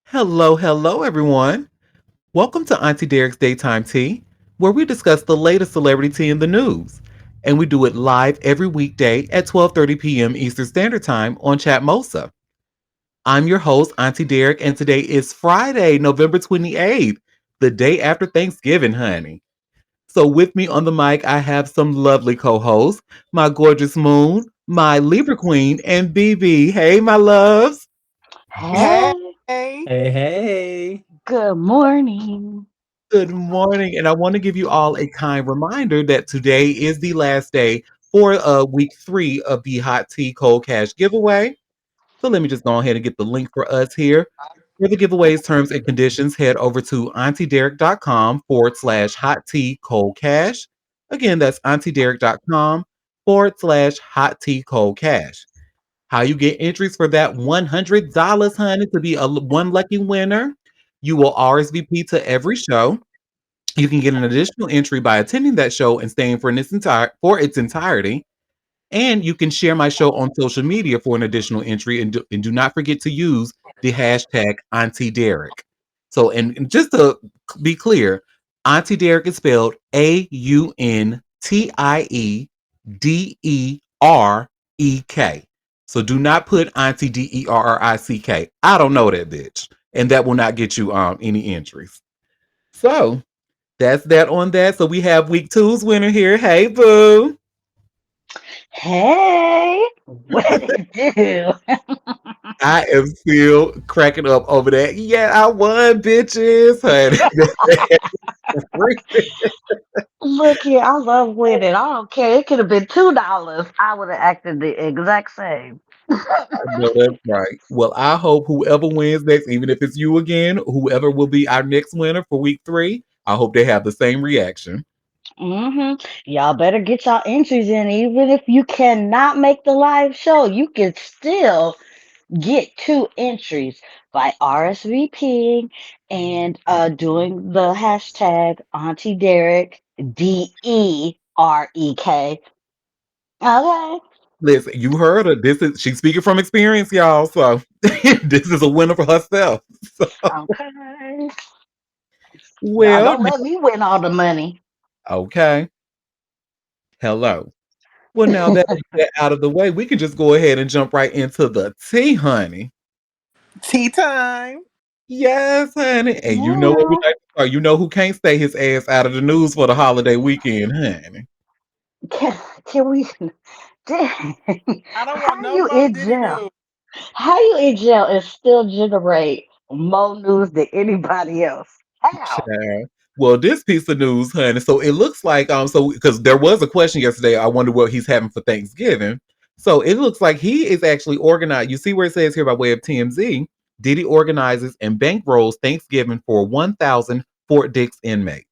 Hello, everyone. Welcome to Auntie Derek's Daytime Tea, where we discuss the latest celebrity tea in the news. And we do it live every weekday at 12:30 p.m. Eastern Standard Time on Chatmosa. I'm your host, Auntie Derek, and today is Friday, November 28th, the day after Thanksgiving, honey. So with me on the mic, I have some lovely co-hosts, my gorgeous Moon, my Libra Queen, and BB. Hey, my loves. Hey, Hey. Hey, hey. good morning. Good morning, and I want to give you all a kind reminder that today is the last day for week 3 of the Hot Tea Cold Cash giveaway. So let me just go ahead and get the link for us here. For the giveaways, terms, and conditions, head over to auntiederek.com/hot tea cold cash. Again, that's auntiederek.com/hot tea cold cash. How you get entries for that $100, honey, to be one lucky winner. You will RSVP to every show. You can get an additional entry by attending that show and staying for its entirety. And you can share my show on social media for an additional entry. And do not forget to use the hashtag Auntie Derek. So, and just to be clear, Auntie Derek is spelled AUNTIEDEREK. So do not put Auntie DERRICK. I don't know that bitch, and that will not get you any entries. So that's that on that. So we have week two's winner here. Hey, boo. Hey, what it do? I am still cracking up over that. Yeah, I won, bitches, honey. Look here, I love winning. I don't care. It could have been $2. I would have acted the exact same. No, that's right. Well, I hope whoever wins next, even if it's you again, whoever will be our next winner for week 3, I hope they have the same reaction. Y'all better get y'all entries in. Even if you cannot make the live show, you can still get two entries by RSVPing and doing the hashtag Auntie Derek DEREK. Okay. Listen, you heard her. She's speaking from experience, y'all. So this is a winner for herself. So, Okay. Y'all well, don't let me win all the money. okay. Hello. Well, now that that out of the way, we can just go ahead and jump right into the tea, honey. Tea time. Yes, honey. And you know what we Yeah. like to start. You know who can't stay his ass out of the news for the holiday weekend, honey. Can, can we? Dang. I don't want How no you more in Diddy jail? news. How you in jail and still generate more news than anybody else? How? Child. Well, this piece of news, honey. So it looks like so because there was a question yesterday. I wonder what he's having for Thanksgiving. So it looks like he is actually organized. You see where it says here by way of TMZ, Diddy organizes and bankrolls Thanksgiving for 1,000 Fort Dix inmates.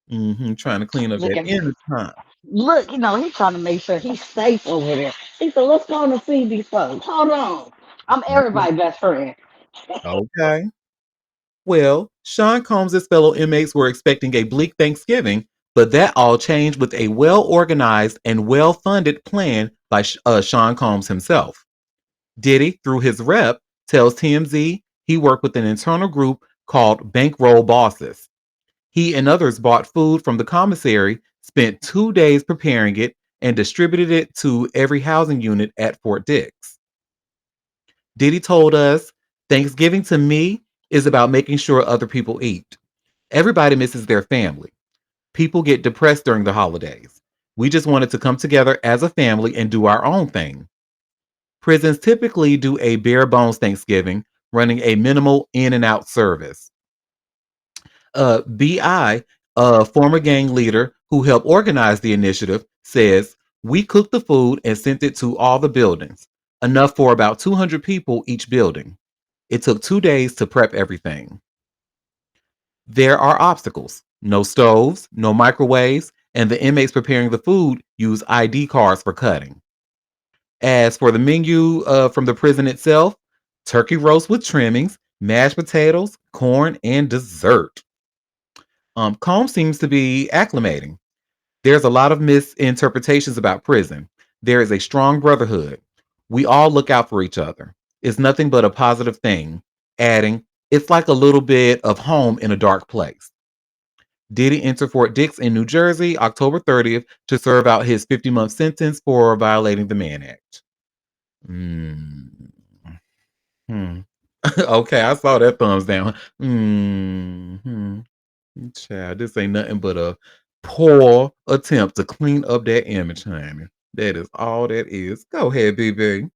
Trying to clean up Look that at end time. look. He's trying to make sure he's safe over there. He said, "Let's go on and feed these folks." Hold on, I'm Mhm. everybody's best friend. Okay. Well, Sean Combs' fellow inmates were expecting a bleak Thanksgiving, but that all changed with a well organized and well funded plan by Sean Combs himself. Diddy, through his rep, tells TMZ he worked with an internal group called Bankroll Bosses. He and others bought food from the commissary, spent 2 days preparing it, and distributed it to every housing unit at Fort Dix. Diddy told us, Thanksgiving to me is about making sure other people eat. Everybody misses their family. People get depressed during the holidays. We just wanted to come together as a family and do our own thing. Prisons typically do a bare bones Thanksgiving, running a minimal in and out service. BI, a former gang leader who helped organize the initiative, says, we cooked the food and sent it to all the buildings, enough for about 200 people each building. It took 2 days to prep everything. There are obstacles: no stoves, no microwaves, and the inmates preparing the food use ID cards for cutting. As for the menu from the prison itself, turkey roast with trimmings, mashed potatoes, corn, and dessert. Combs seems to be acclimating. There's a lot of misinterpretations about prison. There is a strong brotherhood. We all look out for each other. It's nothing but a positive thing. Adding, It's like a little bit of home in a dark place. Diddy entered Fort Dix in New Jersey October 30th to serve out his 50-month sentence for violating the Mann Act. Mm. Hmm. Okay, I saw that thumbs down. Hmm. Child, this ain't nothing but a poor attempt to clean up that image, honey. That is all that is. Go ahead, BB.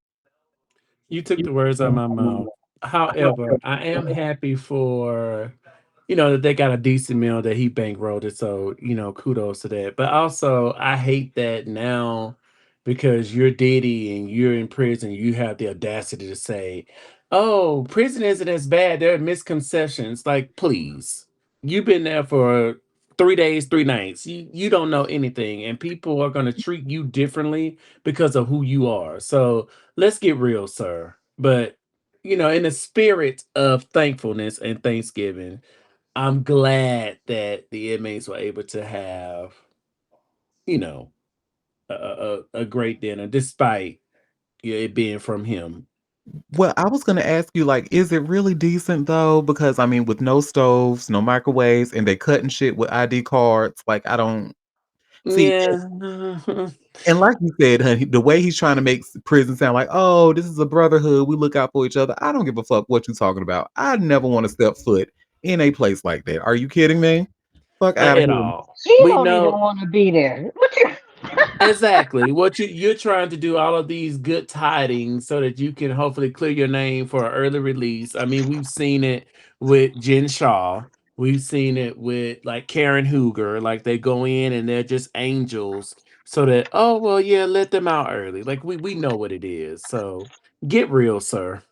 You took the words out of my mouth. However, I am happy for that they got a decent meal that he bankrolled it. So, kudos to that. But also, I hate that now because you're Diddy and you're in prison, you have the audacity to say, oh, prison isn't as bad. There are misconceptions. Like, please, you've been there for 3 days, 3 nights. You don't know anything, and people are going to treat you differently because of who you are. So, let's get real, sir. But, in the spirit of thankfulness and Thanksgiving, I'm glad that the inmates were able to have, you know, a great dinner despite it being from him. Well, I was gonna ask you, like, is it really decent though? Because I mean, with no stoves, no microwaves, and they cutting shit with ID cards, like I don't see. Yeah. And like you said, honey, the way he's trying to make prison sound like, oh, this is a brotherhood. We look out for each other. I don't give a fuck what you're talking about. I never want to step foot in a place like that. Are you kidding me? Fuck out of At here. all. She We don't even know want to be there. What you? exactly what you're trying to do all of these good tidings so that you can hopefully clear your name for an early release. I mean, we've seen it with Jen Shaw. We've seen it with like Karen Hooger. Like they go in and they're just angels so that, oh well, yeah, let them out early. Like we know what it is. So get real, sir.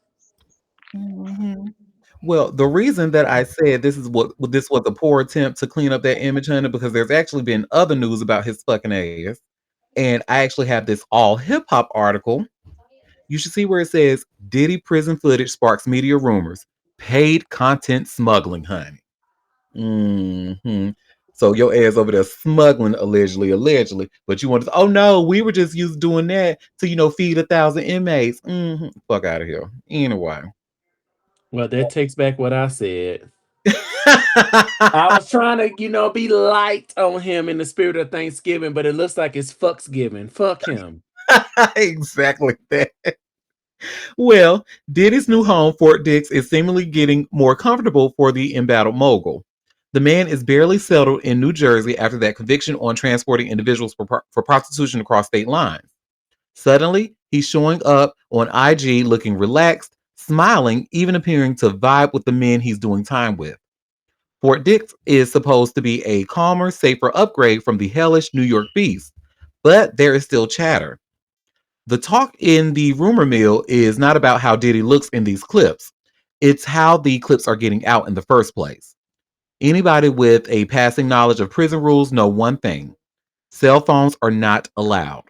Mhm. Well, the reason that I said this was a poor attempt to clean up that image, honey, because there's actually been other news about his fucking ass. And I actually have this all hip hop article. You should see where it says Diddy prison footage sparks media rumors. Paid content smuggling, honey. So your ass over there smuggling allegedly, but you want to? Oh no, we were just used doing that to feed 1,000 inmates. Fuck out of here. Anyway. Well, that takes back what I said. I was trying to, be light on him in the spirit of Thanksgiving, but it looks like it's fucksgiving. Fuck him. Exactly that. Well, Diddy's new home, Fort Dix, is seemingly getting more comfortable for the embattled mogul. The man is barely settled in New Jersey after that conviction on transporting individuals for prostitution across state lines. Suddenly, he's showing up on IG looking relaxed, smiling, even appearing to vibe with the men he's doing time with. Fort Dix is supposed to be a calmer, safer upgrade from the hellish New York beast, but there is still chatter. The talk in the rumor mill is not about how Diddy looks in these clips. It's how the clips are getting out in the first place. Anybody with a passing knowledge of prison rules know one thing. Cell phones are not allowed.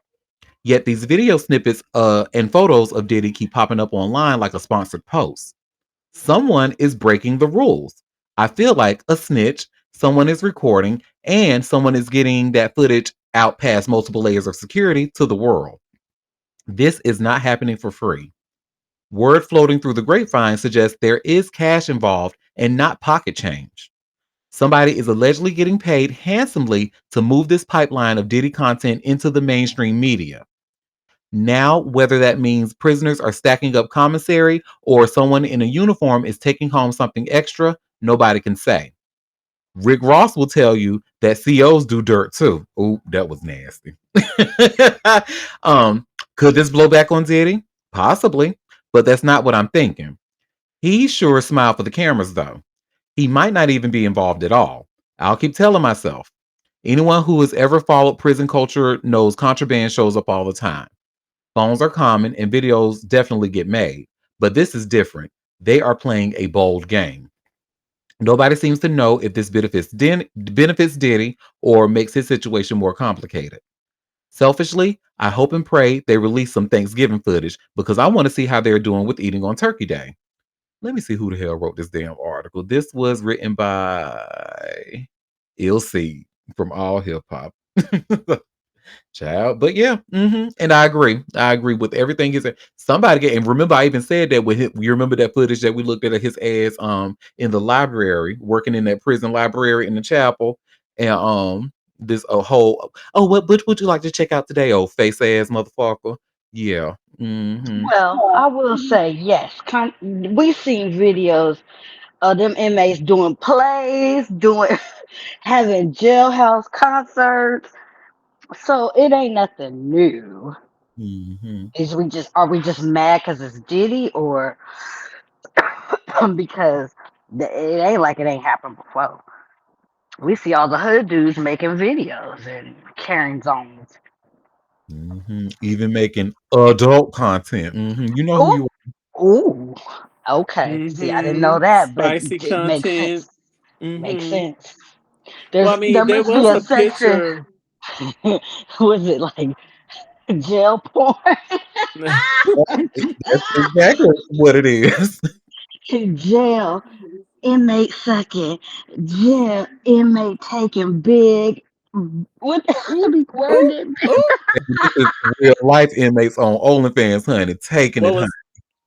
Yet these video snippets and photos of Diddy keep popping up online like a sponsored post. Someone is breaking the rules. I feel like a snitch, someone is recording, and someone is getting that footage out past multiple layers of security to the world. This is not happening for free. Word floating through the grapevine suggests there is cash involved and not pocket change. Somebody is allegedly getting paid handsomely to move this pipeline of Diddy content into the mainstream media. Now, whether that means prisoners are stacking up commissary or someone in a uniform is taking home something extra, nobody can say. Rick Ross will tell you that COs do dirt too. Ooh, that was nasty. um, could this blow back on Diddy? Possibly, but that's not what I'm thinking. He sure smiled for the cameras though. He might not even be involved at all. I'll keep telling myself. Anyone who has ever followed prison culture knows contraband shows up all the time. Phones are common and videos definitely get made. But this is different. They are playing a bold game. Nobody seems to know if this benefits Diddy or makes his situation more complicated. Selfishly, I hope and pray they release some Thanksgiving footage because I want to see how they're doing with eating on Turkey Day. Let me see who the hell wrote this damn article. This was written by Ilse from All Hip Hop. Child, but yeah, and I agree. I agree with everything he said. Somebody get and remember, I even said that with him. You remember that footage that we looked at his ass in the library, working in that prison library in the chapel, and this a whole what would you like to check out today, old face ass motherfucker? Yeah. Well, I will say yes. We've seen videos of them inmates doing plays, doing having jailhouse concerts. So it ain't nothing new. Hmm. Are we just mad because it's Diddy or because it ain't like it ain't happened before? We see all the hood dudes making videos and carrying zones. Even making adult content. You know who Ooh, you ooh. Okay. See, I didn't know that, but Spicy it makes content. sense. Makes Hmm. sense. Well, I There mean, there must be was a a section. picture. Was it like jail porn? That's exactly what it is. Jail inmate sucking. Jail inmate taking big. What? Let Ooh, me word ooh, it. ooh. This is real life inmates on OnlyFans, honey, taking What it, honey. was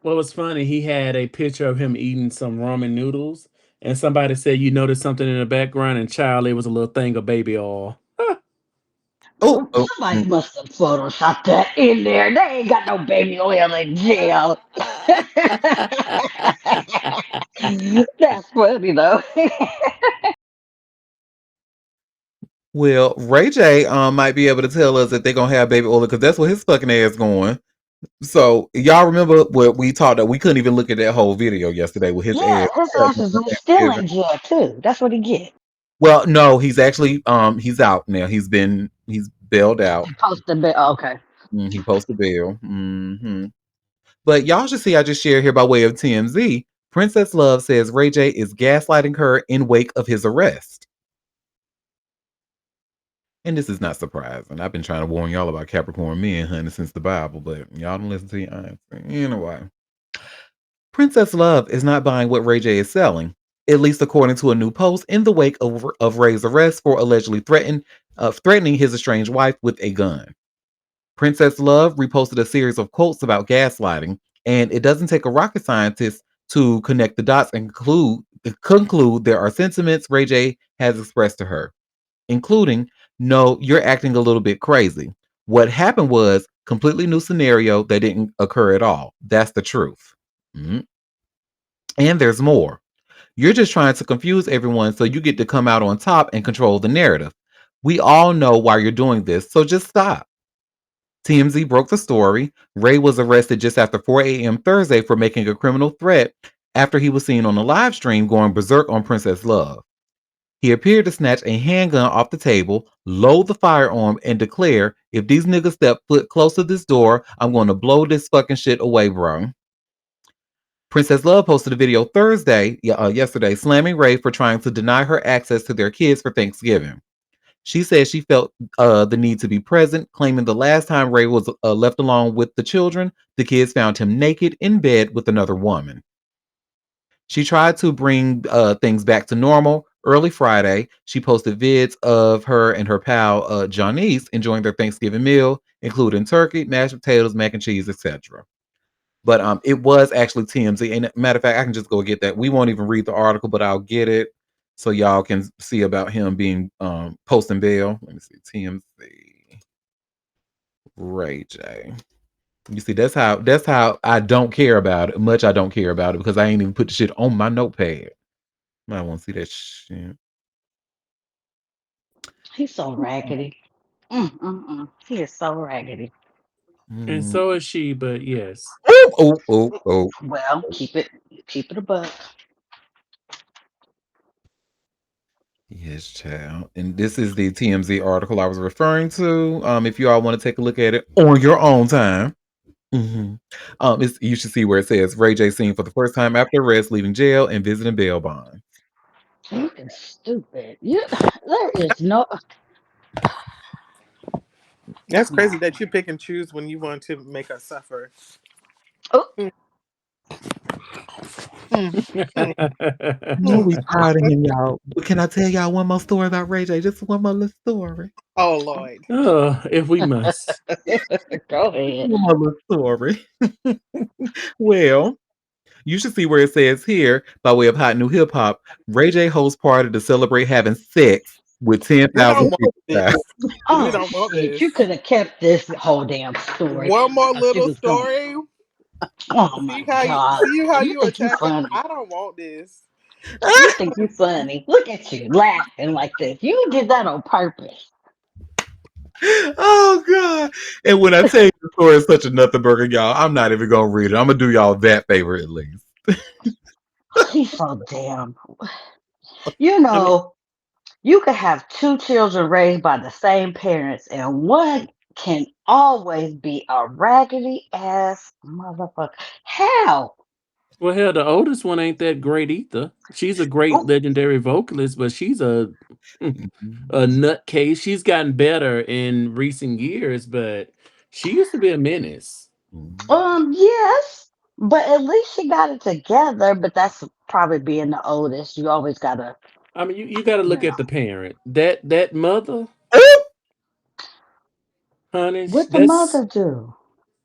what was funny? He had a picture of him eating some ramen noodles, and somebody said, "You noticed something in the background?" And child, it was a little thing of baby oil. Oh, oh, Somebody must have photoshopped that in there. They ain't got no baby oil in jail. That's funny though. well, Ray J might be able to tell us if they're gonna have baby oil because that's what his fucking ass going. So y'all remember what we talked that we couldn't even look at that whole video yesterday with his Yeah, ass. his ass is still in jail too. That's what he get. Well, no, he's actually he's out now. He's bailed out. He posted it. Oh, okay. He posted bail. But y'all should see I just shared here by way of TMZ. Princess Love says Ray J is gaslighting her in wake of his arrest. And this is not surprising. I've been trying to warn y'all about Capricorn men, honey, since the Bible, but y'all don't listen to your auntie. Anyway, Princess Love is not buying what Ray J is selling, at least according to a new post in the wake of Ray's arrest for allegedly threatening his estranged wife with a gun. Princess Love reposted a series of quotes about gaslighting, and it doesn't take a rocket scientist to connect the dots and conclude there are sentiments Ray J has expressed to her, including, no, you're acting a little bit crazy. What happened was completely new scenario that didn't occur at all. That's the truth. Mhm. And there's more. You're just trying to confuse everyone so you get to come out on top and control the narrative. We all know why you're doing this, so just stop. TMZ broke the story. Ray was arrested just after 4 a.m. Thursday for making a criminal threat after he was seen on a live stream going berserk on Princess Love. He appeared to snatch a handgun off the table, load the firearm, and declare, if these niggas step foot close to this door, I'm going to blow this fucking shit away, bro. Princess Love posted a video yesterday, slamming Ray for trying to deny her access to their kids for Thanksgiving. She said she felt the need to be present, claiming the last time Ray was left alone with the children, the kids found him naked in bed with another woman. She tried to bring things back to normal. Early Friday, she posted vids of her and her pal Janice enjoying their Thanksgiving meal, including turkey, mashed potatoes, mac and cheese, etc. But it was actually TMZ. And matter of fact, I can just go get that. We won't even read the article, but I'll get it so y'all can see about him being posting bail. Let me see, TMZ Ray J. You see, that's how I don't care about it. Much I don't care about it because I ain't even put the shit on my notepad. I want to see that shit. He's so raggedy. He is so raggedy. And Mm. so is she, but yes. Oh, oh, oh, oh. Well, keep it a buck. Yes, child. And this is the TMZ article I was referring to. If you all want to take a look at it on your own time. hmm you should see where it says Ray J seen for the first time after arrest, leaving jail and visiting bail bond. You is stupid. There is no. That's crazy No. that you pick and choose when you want to make us suffer. Oh, Mm. Mm, mm, I know we mm. proud of him, y'all. But can I tell y'all one more story about Ray J? Just one more little story. Oh Lord. Oh, if we must. Go ahead. One more little story. Well, you should see where it says here, by way of hot new hip hop, Ray J hosts party to celebrate having sex with We 10,000 don't want people. Guys. this. We Oh don't want shit! this. You could have kept this whole damn story. One I more thought you little was going. story. Oh my god! See how You you think you attack it. funny? I don't want this. You think you funny? Look at you laughing like this. You did that on purpose. Oh God. And when I tell you the story is such a nothing burger, y'all, I'm not even gonna read it. I'm gonna do y'all that favor at least. He's so damn. You I mean, know, you could have two children raised by the same parents, and one can always be a raggedy ass motherfucker. How? well, hell, the oldest one ain't that great either. She's a great Oh, legendary vocalist, but she's a nutcase. She's gotten better in recent years, but she used to be a menace. yes, but at least she got it together. But that's probably being the oldest. You always gotta, I mean, you got to you look at know, the parent. That mother, honey, what the that's mother do?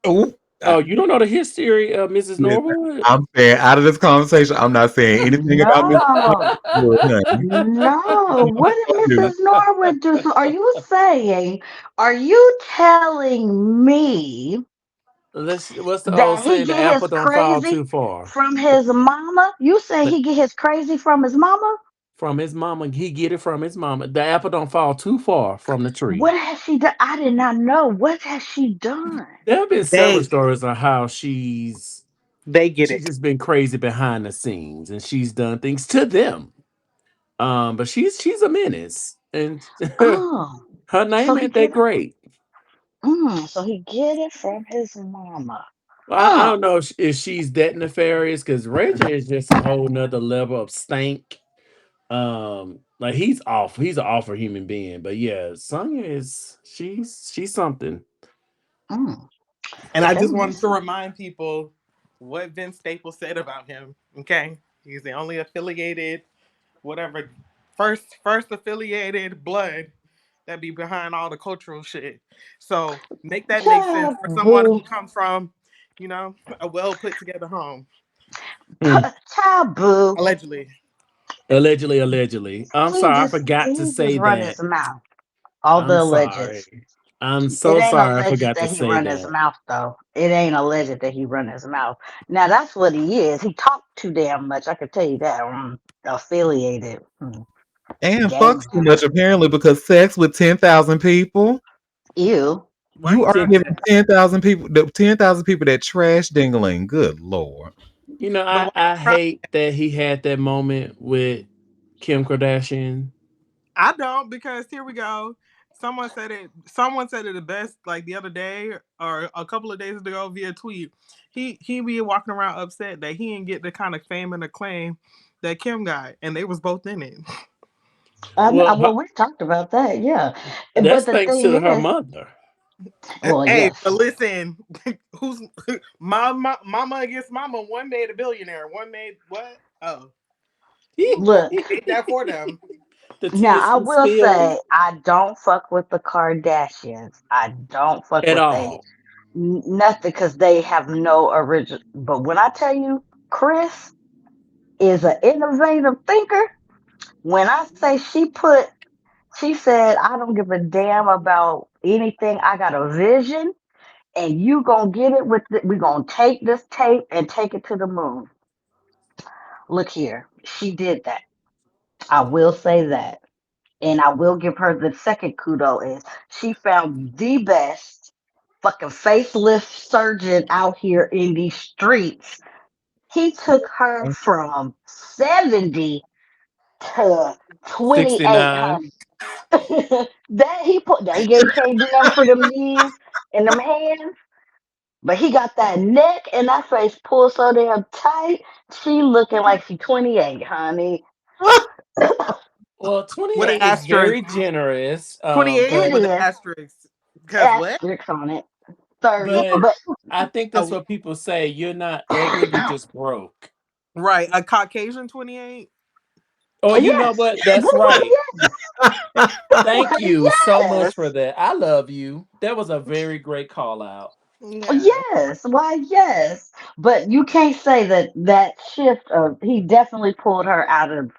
Oh, oh, you don't know the history of Mrs. listen, Norwood? I'm saying out of this conversation, I'm not saying anything about Miss No. Wood, honey. No, what did Dude, Mrs. Norwood do? So are you telling me What's the old that he saying? The get his apple don't fall crazy too far. from his mama? You say The, he get his crazy from his mama? from his mama, he get it from his mama. The apple don't fall too far from the tree. What has she done? I did not know. What has she done? There have been several They stories on how get she's it. just been crazy behind the scenes and she's done things to them. But she's a menace and Oh, her so name he ain't get that it. great. So he get it from his mama. I Oh, don't know if she's that nefarious because Ray J is just a whole nother level of stank. Like he's awful. He's an awful human being. But yeah, Sonya is she's something. mm, And I let just me wanted to see. remind people what Vince Staples said about him. Okay, he's the only affiliated, whatever, first affiliated blood that be behind all the cultural shit. So make that make sense Child for someone who boo. comes from, a well put together home. Hmm. Child boo. Allegedly. Allegedly, allegedly. I'm sorry, I forgot to He just say run that. his mouth. All the I'm alleges. sorry. I'm It so ain't sorry I alleged forgot to that he say run his that. mouth though. It ain't alleged that he run his mouth. Now that's what he is. He talked too damn much. I can tell you that. Affiliated. and Gang fucks too member. much apparently because sex with 10,000 people. Ew. Why You you are trying Ten- to giving 10,000 people, the 10,000 people that trash dingling. Good Lord. but why I you trying hate that he had that moment with Kim Kardashian. I don't because here we go. Someone said it the best like the other day or a couple of days ago via tweet. He be walking around upset that he didn't get the kind of fame and acclaim that Kim got, and they was both in it. Well, Well, we talked about that, yeah. that's But the thanks thing to her is, mother. well, Hey, but yes. listen, who's mama against mama? One made a billionaire. One made what? Oh, Look, he did that for them. The now tears I she will spilled say I don't fuck with the Kardashians. I don't fuck at with they all. nothing because they have no original. But when I tell you, Chris is an innovative thinker. When I say she said, I don't give a damn about anything. I got a vision, and you gonna get it with. We gonna take this tape and take it to the moon. Look here, she did that. I will say that. And I will give her the second kudo is she found the best fucking facelift surgeon out here in these streets. He took her from 70 to 28, 69. honey. That he can't do nothing for them knees and them hands, but he got that neck and that face pulled so damn tight. She looking like she 28, honey. Well, With an 28 is asterisk. very generous. 28 It with an is asterisk. Because what? asterisk on it. 30, but but I think that's Oh, what people say. You're not ugly, you're just broke. Right, a Caucasian 28. Oh, you know Yes. what? That's Why, right. yes. Thank Why, you so much for yes. that. I love you. That was a very great call out. Yeah. Yes. Why, yes. But you can't say that that shift of he definitely pulled her out of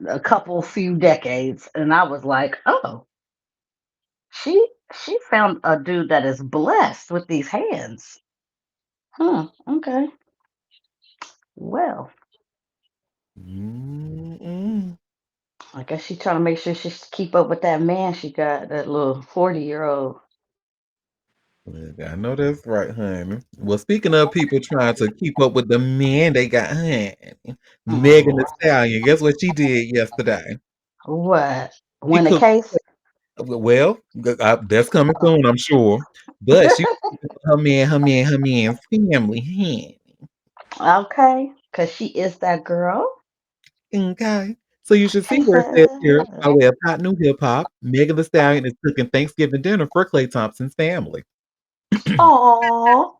a couple few decades, and I was like, oh, she found a dude that is blessed with these hands. Huh. Okay. Well, Mm-mm. I guess she trying to make sure she keep up with that man she got, that little 40-year-old. Look, I know that's right, honey. Well, speaking of people trying to keep up with the men they got, honey, Megan Thee Oh, Stallion, guess what she did yesterday? what? She Win a cooked. case? Well, that's coming soon, I'm sure. But she her man's family, honey. Okay, because she is that girl. Okay. So you should see where it says here, by Kisses. way of hot new hip hop, Megan Thee Stallion is cooking Thanksgiving dinner for Klay Thompson's family. Oh,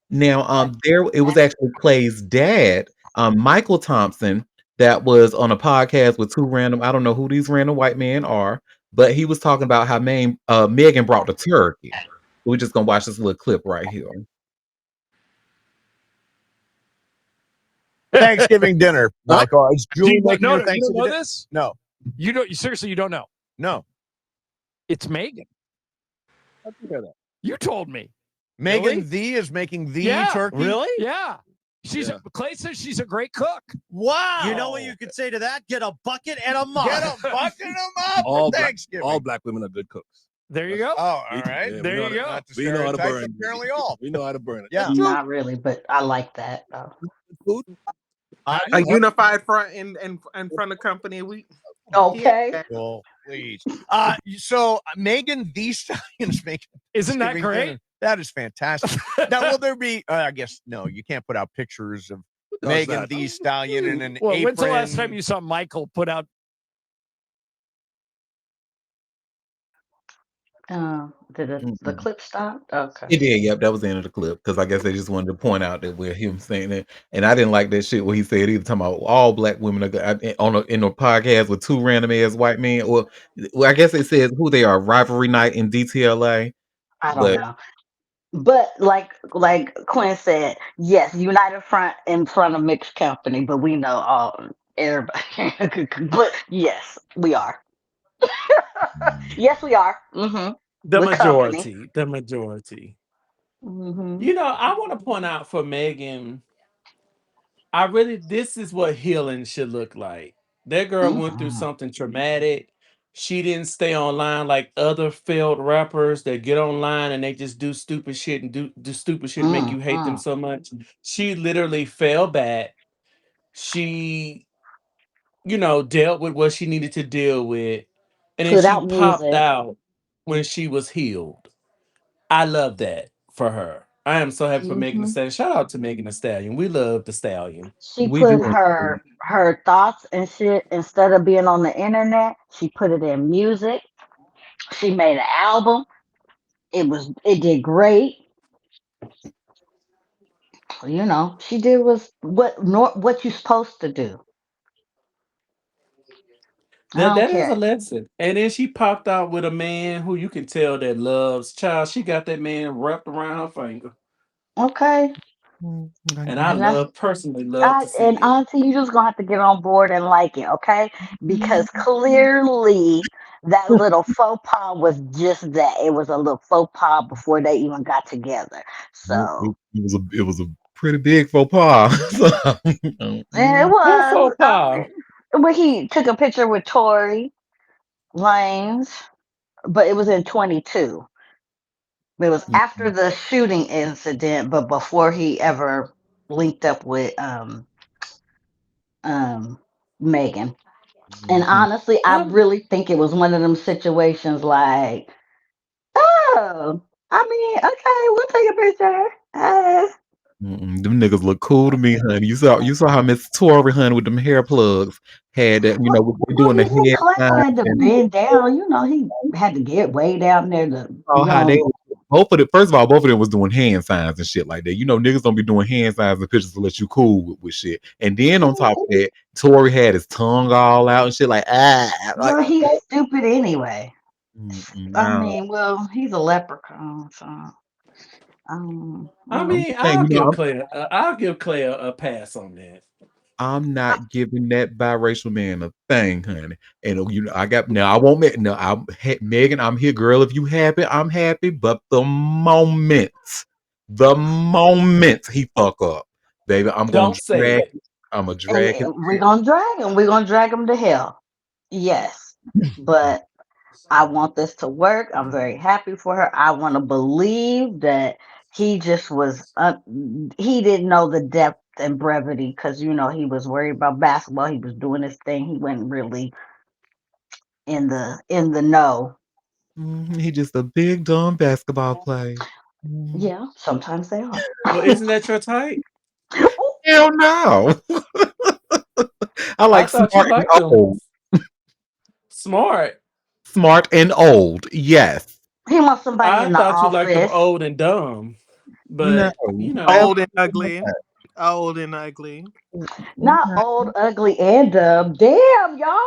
Now, there it was actually Clay's dad, Michael Thompson, that was on a podcast with two random. I don't know who these random white men are, but he was talking about how Megan brought the turkey. We're just gonna watch this little clip right here. Thanksgiving dinner, Huh? Michael. Is Julie making No, your no, you don't Thanksgiving know dinner? this? No, You don't. You seriously, you don't know. no. It's Megan. How'd you know that? You told me. Megan Really? the is making the Yeah. turkey. Really? Yeah. Yeah. Clay says she's a great cook. Wow. You know what you could say to that? Get a bucket and a mop. Get a bucket of them up all for black, Thanksgiving. all black women are good cooks. There you go. Oh, all We- right. yeah, we There know you how to- go. Not to We know how to stereotype, burn. apparently all. We know how to burn it. Yeah. That's true. not really, but I like that though. Food. A unified front in front of company. Okay. Well, please. So Megan the Stallion's making Isn't that Thanksgiving great? dinner. That is fantastic. Now, will there be? I guess no. You can't put out pictures of does Megan that? the Stallion in an Well, apron. when's the last time you saw Michael put out? Did the Mm-mm. clip stop? Okay. It did, yep, that was the end of the clip because I guess they just wanted to point out that we're him saying it, and I didn't like that shit what he said either. Talking about all black women are in a podcast with two random ass white men. Well, I guess it says who they are, Rivalry Night in DTLA, I don't but know. But like Quinn said, yes, United Front in front of mixed company, but we know all everybody. But yes, we are. Yes, we are. The With company. majority. The majority. Hmm. You know, I want to point out for Megan, I really, this is what healing should look like. That girl went through Hmm. something traumatic. She didn't stay online like other failed rappers that get online and they just do stupid shit and do stupid shit and make you hate them Hmm. so much. She literally fell back. She, dealt with what she needed to deal with. And then Put she out popped music. out when she was healed. I love that for her. I am so happy for Megan Thee Hmm. Stallion. Shout out to Megan Thee Stallion. We love the Stallion. She we put do. her thoughts and shit instead of being on the internet. She put it in music. She made an album. It did great. She did was what you supposed to do. I That don't that is a care. lesson. And then she popped out with a man who you can tell that loves child. She got that man wrapped around her finger. Okay. And I Mm, And that's love personally love to see and it. Auntie, you just gonna have to get on board and like it, okay? Because clearly that little faux pas was just that. It was a little faux pas before they even got together. It So it was a pretty big faux pas. So, and it What was faux pas? when he took a picture with Tory Lanez, but it was in 22. It was after the shooting incident, but before he ever linked up with um Megan. And mhm. honestly, I I'm really think it was one of them situations like, oh, I mean, okay, we'll take a picture. Them niggas look cool to me, honey. You saw how Miss Tory, honey, with them hair plugs had that, they Well, doing the you see, head Clay nod had to and bend down. He had to get way down there to saw be how they on. both of them, first of all, both of them was doing hand signs and shit like that. You know, niggas don't be doing hand signs and pictures to let you cool with shit. And then on top of that, Tori had his tongue all out and shit like like Well, he's stupid anyway. I no. mean, well, he's a leprechaun, so I I'm mean, just saying, you know, I'll give Claire a pass on that. I'm not giving that biracial man a thing, honey. And you know, I got now. I won't make no. Megan. I'm here, girl. If you happy, I'm happy. But the moment he fuck up, baby, I'm gonna Don't say drag. it. I'm gonna and drag his we're gonna drag him. We're gonna drag him to hell. Yes, but I want this to work. I'm very happy for her. I want to believe that he just was. He didn't know the depth and brevity because he was worried about basketball. He was doing his thing. He wasn't really in the know. He just a big dumb basketball player. Mhm. Yeah, sometimes they are. Well, isn't that your type? Hell no. I I like thought you smart and liked them. old. Smart. Smart and old. Yes. He wants somebody I in the thought you liked them office. old and dumb. No. But, you know. Old and Absolutely ugly. not. Old and ugly. Not old, ugly, and dumb. Damn, y'all.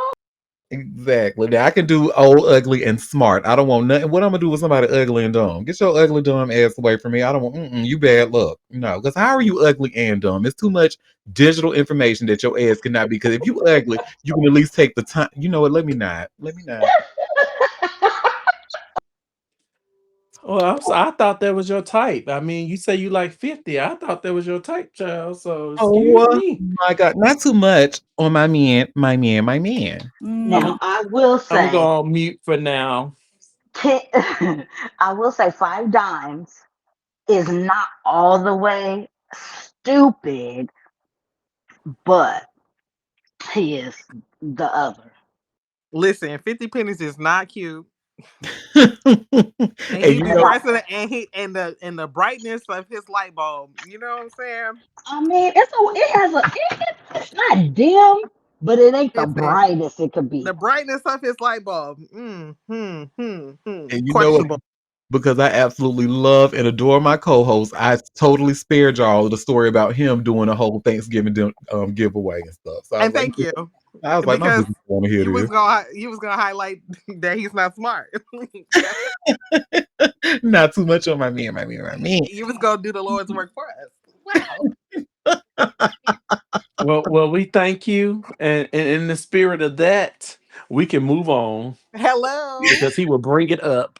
Exactly. Now I can do old, ugly, and smart. I don't want nothing. What I'm gonna do with somebody ugly and dumb? Get your ugly, dumb ass away from me. I don't want. You bad luck. No, because how are you ugly and dumb? It's too much digital information that your ass cannot be. Because if you ugly, you can at least take the time. You know what? Let me not. Let me not. Well, I thought that was your type. I mean, you say you like 50. I thought that was your type, child. So Oh excuse me. my God! Not too much on my man. My man. My man. I'm Now, gonna I will I'm gonna go say, on mute for now. ten, I will say, Five Dimes is not all the way stupid, but he is the other. Listen, 50 pennies is not cute. And And he you be know, No, pressing it and the brightness of his light bulb. You know what I'm saying? I mean it's not dim, but it ain't the Listen, brightest it could the be. brightness of his light bulb. and you know what? Questionable. Because I absolutely love and adore my co-host, I totally spared y'all the story about him doing a whole Thanksgiving giveaway and stuff. So And thank you. I was like, my Because business want to hear this. you was gonna highlight that he's not smart. Not too much on my man, my man, my man. You was gonna do the Lord's work for us. Wow. Well, we thank you, and in the spirit of that, we can move on Hello. because he will bring it up.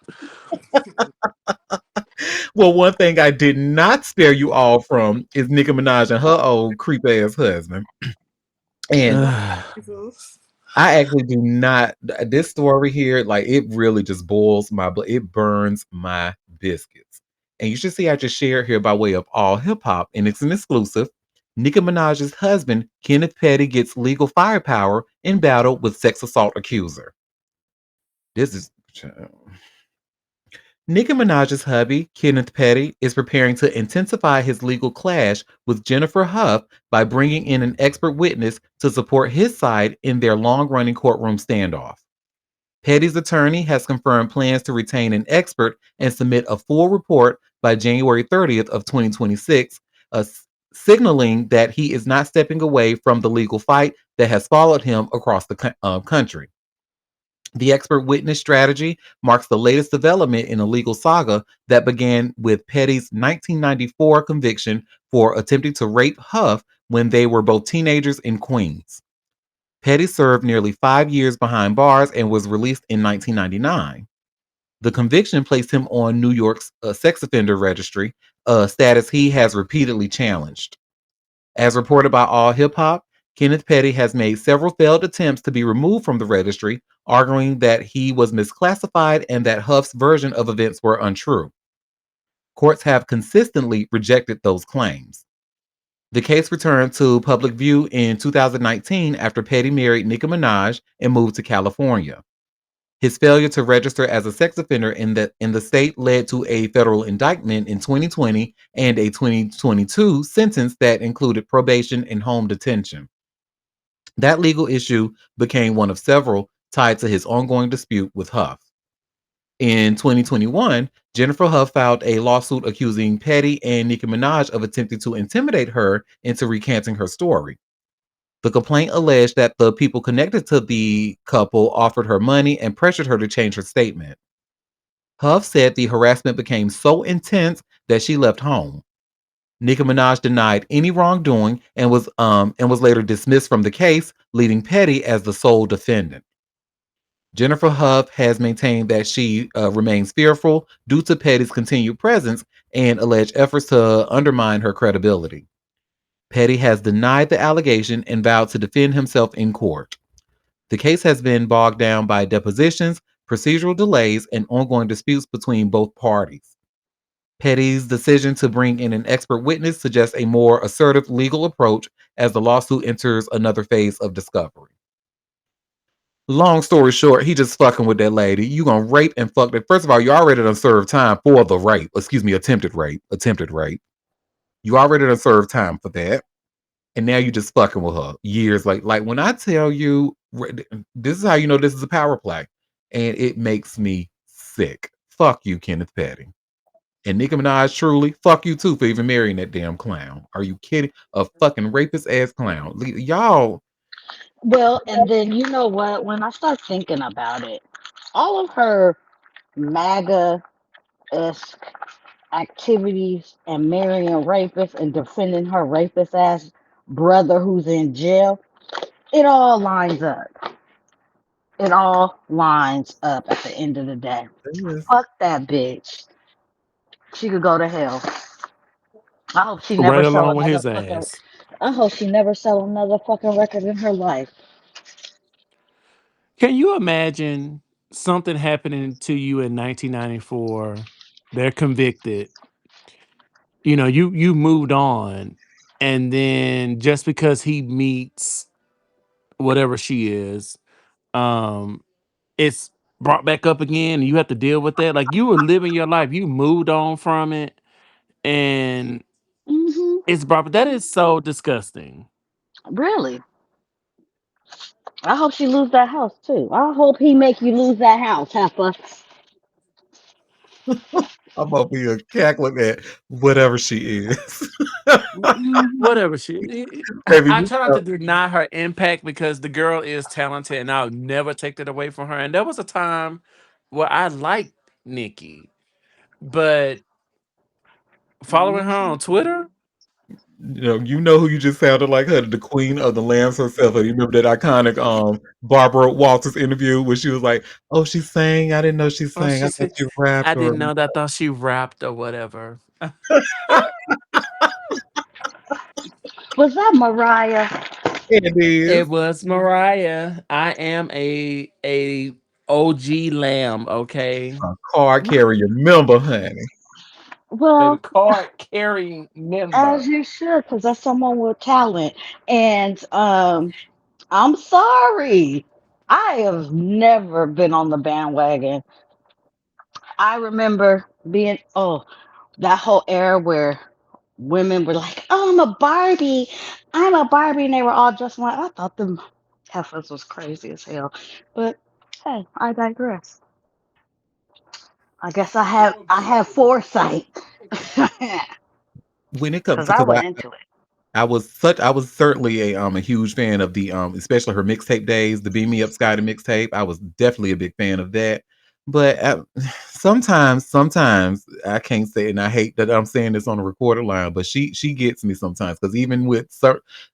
Well, one thing I did not spare you all from is Nicki Minaj and her old creep ass husband. And Lord Jesus. I actually do not. This story here, like it really just boils my blood. It burns my biscuits. And you should see I just shared here by way of all hip hop, and it's an exclusive. Nicki Minaj's husband, Kenneth Petty, gets legal firepower in battle with sex assault accuser. This is Nicki Minaj's hubby, Kenneth Petty, is preparing to intensify his legal clash with Jennifer Huff by bringing in an expert witness to support his side in their long running courtroom standoff. Petty's attorney has confirmed plans to retain an expert and submit a full report by January 30th of 2026, signaling that he is not stepping away from the legal fight that has followed him across the country. The expert witness strategy marks the latest development in a legal saga that began with Petty's 1994 conviction for attempting to rape Huff when they were both teenagers in Queens. Petty served nearly 5 years behind bars and was released in 1999. The conviction placed him on New York's sex offender registry, a status he has repeatedly challenged. As reported by All Hip Hop, Kenneth Petty has made several failed attempts to be removed from the registry, arguing that he was misclassified and that Huff's version of events were untrue. Courts have consistently rejected those claims. The case returned to public view in 2019 after Petty married Nicki Minaj and moved to California. His failure to register as a sex offender in the state led to a federal indictment in 2020 and a 2022 sentence that included probation and home detention. That legal issue became one of several tied to his ongoing dispute with Huff. In 2021, Jennifer Huff filed a lawsuit accusing Petty and Nicki Minaj of attempting to intimidate her into recanting her story. The complaint alleged that the people connected to the couple offered her money and pressured her to change her statement. Huff said the harassment became so intense that she left home. Nicki Minaj denied any wrongdoing and was later dismissed from the case, leaving Petty as the sole defendant. Jennifer Huff has maintained that she remains fearful due to Petty's continued presence and alleged efforts to undermine her credibility. Petty has denied the allegation and vowed to defend himself in court. The case has been bogged down by depositions, procedural delays, and ongoing disputes between both parties. Petty's decision to bring in an expert witness suggests a more assertive legal approach as the lawsuit enters another phase of discovery. Long story short, he just fucking with that lady. You gonna rape and fuck that. First of all, you already done served time for the rape. Excuse me, attempted rape. Attempted rape. You already done served time for that. And now you just fucking with her. Years like when I tell you this is how you know this is a power play. And it makes me sick. Fuck you, Kenneth Petty. And Nicki Minaj, truly, fuck you too for even marrying that damn clown. Are you kidding? A fucking rapist ass clown. Y'all, Well, and then you know what? When I start thinking about it, all of her MAGA esque activities and marrying rapists and defending her rapist ass brother who's in jail, it all lines up. It all lines up at the end of the day. yes. Fuck that bitch. She could go to hell. I hope she Right never sell along with another his fucking. ass. I hope she never sell another fucking record in her life. Can you imagine something happening to you in 1994? They're convicted. You moved on, and then just because he meets whatever she is, um, it's brought back up again, and you have to deal with that. Like you were living your life, you moved on from it, and Hmm. it's brought. That is so disgusting. Really. I hope she lose that house too. I hope he make you lose that house, Heifer. I'm over here cackling at whatever she is. Whatever she. Baby, I you try not know, to deny her impact because the girl is talented, and I'll never take that away from her. And there was a time where I liked Nikki, but following her Hmm. on Twitter, you know who you just sounded like her, the queen of the lambs herself. You remember that iconic Barbara Walters interview where she was like, "Oh, she sang. I didn't know she oh, sang. I she thought said, she rapped." "I Or didn't know that. I thought she rapped or whatever." Was that Mariah? it It is was Mariah. I am a OG lamb, okay, a card carrier member, honey. baby, Well, card carrying as member. you should, because that's someone with talent. And I'm sorry. I have never been on the bandwagon. I remember being that whole era where women were like, "Oh, I'm a Barbie. I'm a Barbie," and they were all just like, I thought them heifers was crazy as hell. But hey, I digress. I guess I have foresight When it comes because to, I because went into it. I was certainly a huge fan of the especially her mixtape days, the Beam Me Up Sky mixtape. I was definitely a big fan of that. But sometimes I can't say, and I hate that I'm saying this on a recorded line, but she gets me sometimes because even with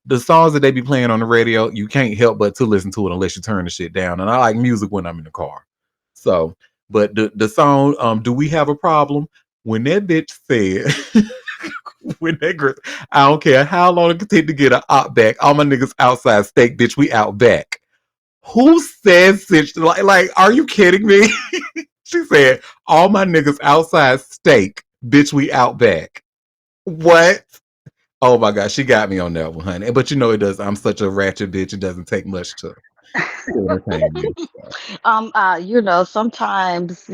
the songs that they be playing on the radio, you can't help but to listen to it unless you turn the shit down. And I like music when I'm in the car. So, but the song, "Do We Have a Problem?" When that bitch said, when that girl, I don't care how long it can take to get a out back. All my niggas outside steak, bitch. We out back. Who says such like? Are you kidding me? She said, "All my niggas outside steak, bitch. We out back." What? Oh my god, she got me on that one, honey. But you know it does. I'm such a ratchet bitch. It doesn't take much to entertain me. So. Sometimes,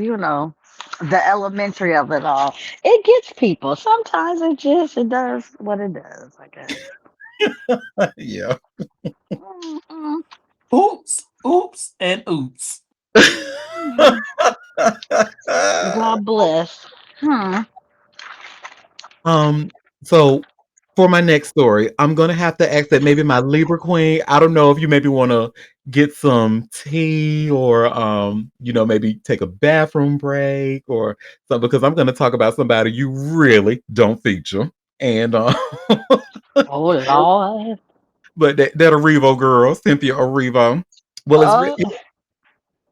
the elementary of it all, it gets people. Sometimes it does what it does, I guess. Yeah. Oops, oops, and oops. Mm-mm. Bliss. Hmm. Um, so for my next story, I'm gonna have to ask that maybe my Libra Queen. I don't know if you maybe want to get some tea or maybe take a bathroom break or something because I'm gonna talk about somebody you really don't feature. And Oh Lord. but that Arrivo girl, Cynthia Arrivo. Well, Oh.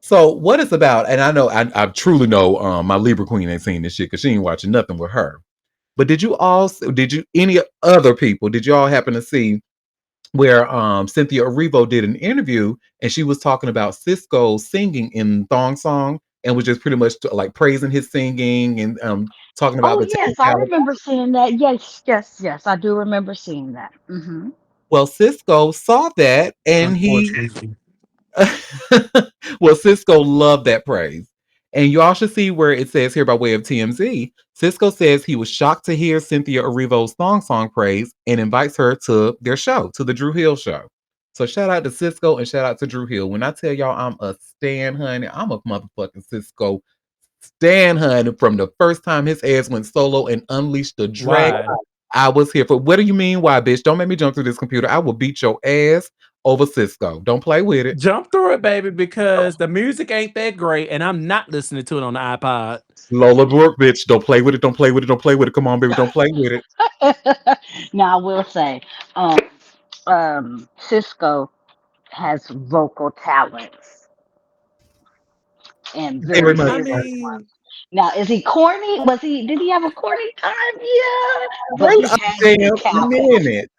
so what it's about, and I know I truly know my Libra Queen ain't seen this shit because she ain't watching nothing with her. But did you any other people, did you all happen to see where Cynthia Erivo did an interview and she was talking about Cisco singing in Thong Song and was just pretty much like praising his singing and talking about Oh the yes, I technicality. remember seeing that. Yes, yes, yes. I do remember seeing that. Hmm. Well, Cisco saw that and he Unfortunately. well, Cisco loved that praise. And you all should see where it says here by way of TMZ. Cisco says he was shocked to hear Cynthia Erivo's song praise and invites her to their show, to the Drew Hill show. So shout out to Cisco and shout out to Drew Hill. When I tell y'all I'm a stan, honey, I'm a motherfucking Cisco stan, honey. From the first time his ass went solo and unleashed the dragon, Why? I was here for. What do you mean? Why, bitch? Don't make me jump through this computer. I will beat your ass over Cisco. Don't play with it. Jump through it, baby, because the music ain't that great, and I'm not listening to it on the iPod. Lola Brooke, bitch. Don't play with it. Don't play with it. Don't play with it. Come on, baby. Don't play with it. Now I will say, um, Cisco has vocal talents and Very very much I so. serious ones. mean, Now, is he corny? Was he? Did he have a corny time? Yeah, but Wait he a has the damn talent. minute.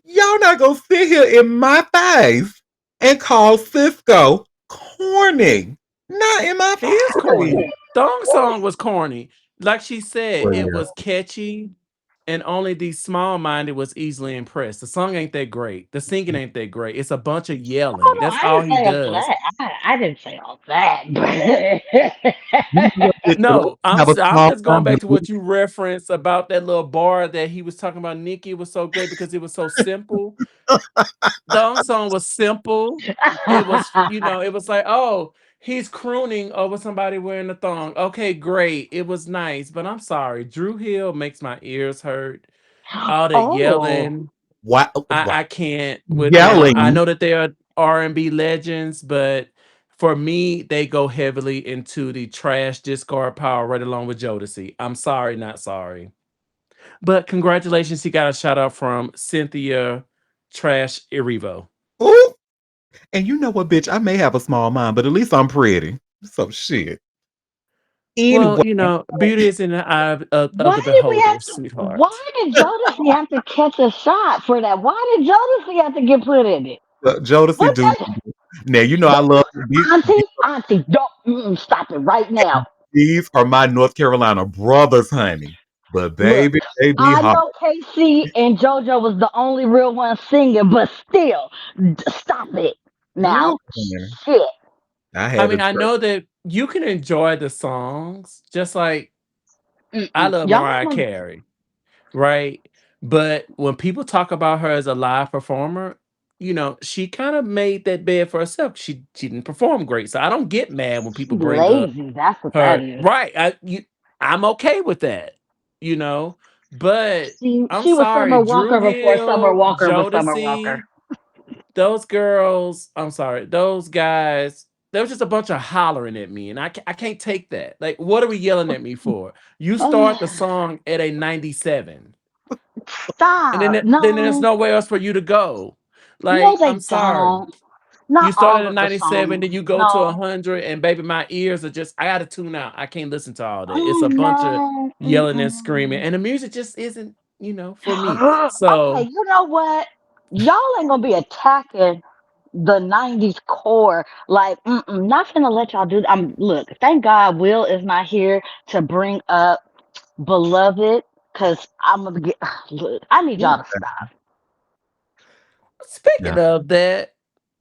Y'all not gonna sit here in my face and call Cisco corny. Not in my he is face. corny. Thong Song was corny. Like she said, it was Well, catchy, and only the small minded was easily impressed. The song ain't that great. The singing ain't that great. It's a bunch of Oh yelling. no, That's I all didn't he say all does. that. I didn't say all that. you know what, bitch? The reason No, I have a I'm small just going time, back to what you referenced about that little bar that he was talking about. Nikki was so great because it was so simple. The song was simple. It was, it was like, oh, he's crooning over somebody wearing a thong. Okay, great. It was nice, but I'm sorry. Drew Hill makes my ears hurt. All that Oh, yelling. why, I can't with him. I yelling. know that they are R&B legends, but for me, they go heavily into the trash discard pile right along with Jodeci. I'm sorry, not sorry. But congratulations, he got a shout out from Cynthia Trash Erivo. Ooh. And you know what, bitch? I may have a small mind, but at least I'm pretty. So shit. Well, Anyway, beauty is in the eye of why the did we beholder, have to? sweetheart. Why did Jodeci have to catch a shot for that? Why did Jodeci have to get put in it? Jodeci What do. that? Now you know I love Auntie, don't stop it right now. these are my North Carolina brothers, honey. But Look, baby, they be I hot. know KC and JoJo was the only real ones singing, but still, stop it now. Ooh, honey. Shit. I I had to mean, I trust. know that you can enjoy the songs, just like I Mm-mm. love Y'all Mariah ain't Carey, right? But when people talk about her as a live performer, she kind of made that bed for herself. She didn't perform great, so I don't get mad when people she bring up lazy. That's what that her. is. Right? I'm okay with that, you know. But I'm She was sorry, Summer Drew Walker before Summer Hill, Walker was Summer Walker. Jodeci, those girls. I'm sorry, those guys. There was just a bunch of hollering at me, and I can't take that. Like, what are we yelling at me for? You start the song at a 97. And then Stop. then there's No, nowhere else for you to go. no, Like, they I'm sorry. don't. Not You start at all a of the 97, songs. then you go to No. 100, and baby, my ears are just, I gotta tune out. I can't listen to all that. It's Oh a bunch of no. yelling and screaming, Mm-mm. and the music just isn't, for me. Okay, So you know what? Y'all ain't gonna be attacking the '90s core. Like, not gonna let y'all do. Look. Thank God, Will is not here to bring up Beloved, cause I'm gonna get. Look, I need y'all to stop. Now, speaking of that,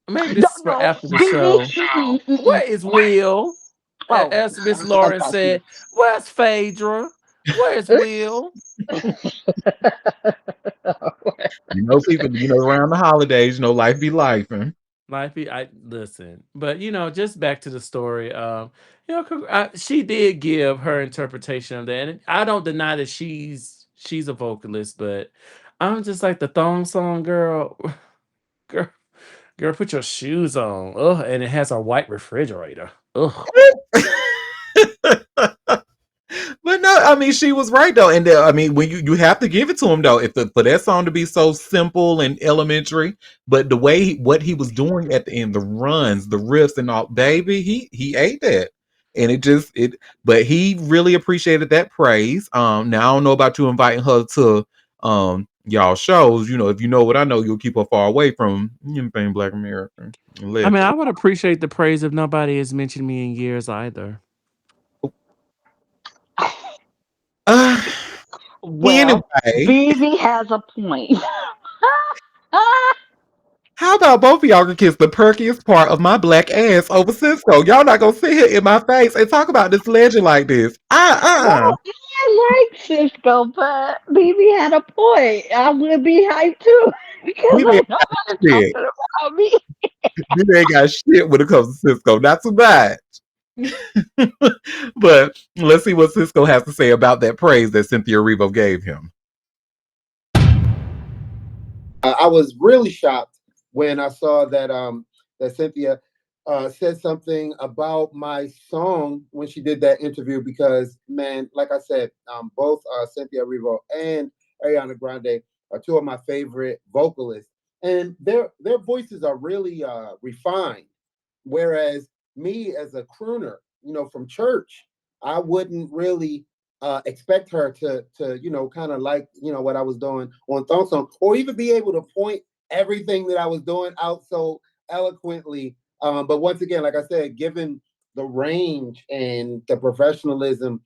maybe this is Don't for know. after the Do me. show. Where is Will? Oh, As Miss Lauren okay. said, where's Phaedra? Where's Will? people, around the holidays, life be life. I listen, but just back to the story. She did give her interpretation of that, and I don't deny that she's a vocalist, but I'm just like the thong song girl, girl, girl, put your shoes on. Ugh, and it has a white refrigerator. Ugh. But no, I mean she was right though, and I mean when you have to give it to him though, if for that song to be so simple and elementary, but the way what he was doing at the end, the runs, the riffs, and all, baby, he ate that, and it just it. But he really appreciated that praise. Now I don't know about you inviting her to y'all shows. If you know what I know, you'll keep her far away from anything Black American. I mean, Listen. I would appreciate the praise if nobody has mentioned me in years either. Uh, Well, anyway. BB has a point. How about both of y'all can kiss the perkiest part of my black ass over Cisco? Y'all not gonna sit here in my face and talk about this legend like this. Well, I like Cisco, but BB had a point. I would be hyped too because BB I ain't know got they're shit. talking about me. BB ain't got shit when it comes to Cisco. Not too bad. But let's see what Cisco has to say about that praise that Cynthia Erivo gave him. I was really shocked when I saw that Cynthia said something about my song when she did that interview because man, like I said, both Cynthia Erivo and Ariana Grande are two of my favorite vocalists, and their voices are really refined. Whereas me as a crooner, from church, I wouldn't really expect her to kind of like what I was doing on Thong Song, or even be able to point everything that I was doing out so eloquently. But once again, like I said, given the range and the professionalism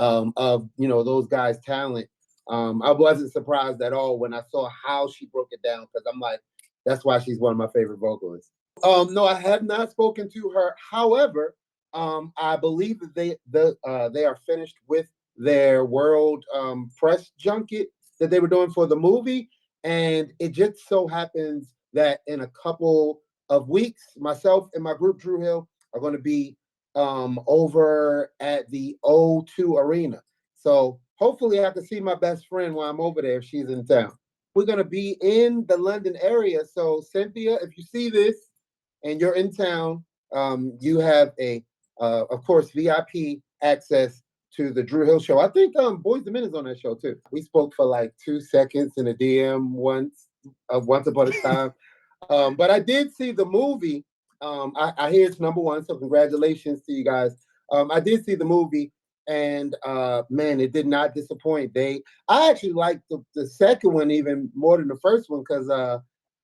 of those guys' talent, I wasn't surprised at all when I saw how she broke it down because I'm like, that's why she's one of my favorite vocalists. No, I have not spoken to her. However, I believe that they are finished with their world press junket that they were doing for the movie, and it just so happens that in a couple of weeks, myself and my group Drew Hill are going to be over at the O2 Arena. So hopefully, I can see my best friend while I'm over there if she's in town. We're going to be in the London area. So Cynthia, if you see this and you're in town, you have of course, VIP access to the Drew Hill show. I think Boys the Men is on that show too. We spoke for like 2 seconds in a DM once upon a time. But I did see the movie. I hear it's number one, so congratulations to you guys. I did see the movie, and man, it did not disappoint. I actually liked the second one even more than the first one because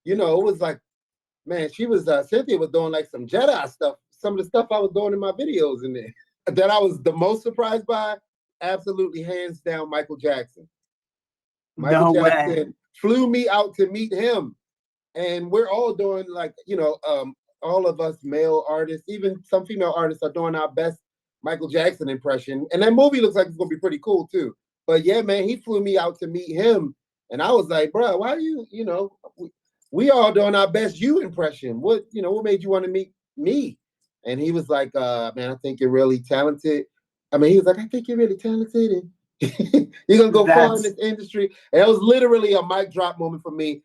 it was like, man, she was Cynthia was doing like some Jedi stuff, some of the stuff I was doing in my videos in there. That I was the most surprised by, absolutely hands down, Michael Jackson. Michael No way. Jackson flew me out to meet him, and we're all doing like all of us male artists, even some female artists, are doing our best Michael Jackson impression, and that movie looks like it's gonna be pretty cool too. But yeah, man, he flew me out to meet him, and I was like, bro, why we all doing our best you impression. What made you want to meet me? And he was like, man, I think you're really talented. I mean, he was like, I think you're really talented and you're gonna go far in this industry. And it was literally a mic drop moment for me.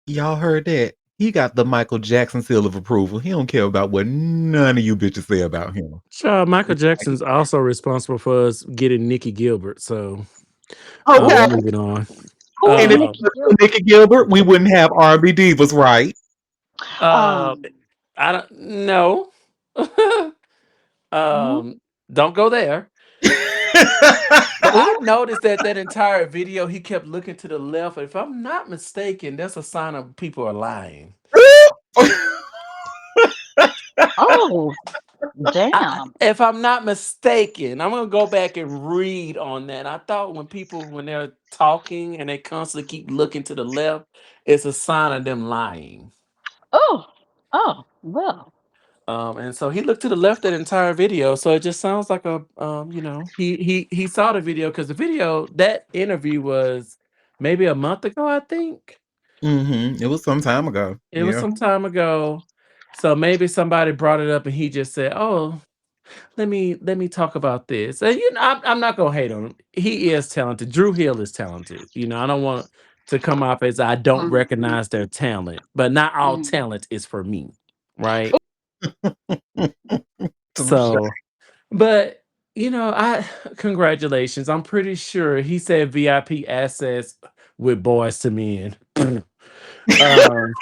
Y'all heard that? He got the Michael Jackson seal of approval. He don't care about what none of you bitches say about him. Child, Michael Jackson's also responsible for us getting Nikki Gilbert. So Okay. moving on. Who's And if it Nikki was for Gilbert? Nikki Gilbert, we wouldn't have R&B divas, right? Uh, Um, I don't know. mhm. Don't go there. But I noticed that entire video, he kept looking to the left. If I'm not mistaken, that's a sign of people are lying. Oh, damn. If I'm not mistaken, I'm gonna go back and read on that. I thought when they're talking and they constantly keep looking to the left, it's a sign of them lying. Oh, oh, well. And so he looked to the left that entire video. So it just sounds like he saw the video because the video that interview was maybe a month ago, I think. It was some time ago. It was Yeah. some time ago. So maybe somebody brought it up and he just said, "Oh, let me talk about this." And I'm not gonna hate on him. He is talented. Drew Hill is talented. I don't want to come off as I don't Mhm, recognize their talent, but not all mhm. talent is for me, right? Touche. So, but I congratulations. I'm pretty sure he said VIP access with boys to men. um,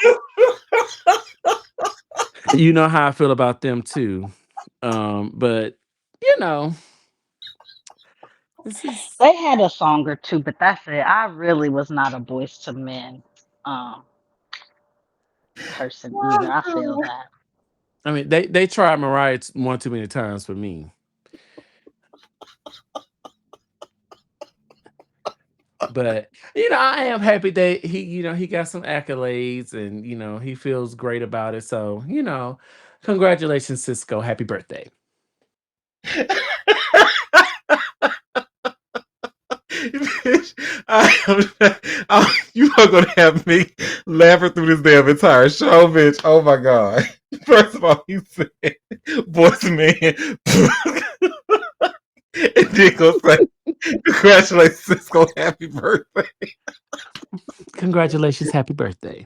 you know how I feel about them too. But you know, this is They had a song or two, but that's it. I really was not a Boys to Men um, person either. I feel that. I mean, they tried Mariah one too many times for me. But I am happy that he got some accolades and he feels great about it. So, congratulations, Cisco. Happy birthday. Bitch, you are gonna have me laughing through this damn entire show, bitch. Oh my god. First of all, you said boys to man. And then go say, congratulations, Cisco, happy birthday. Congratulations, happy birthday.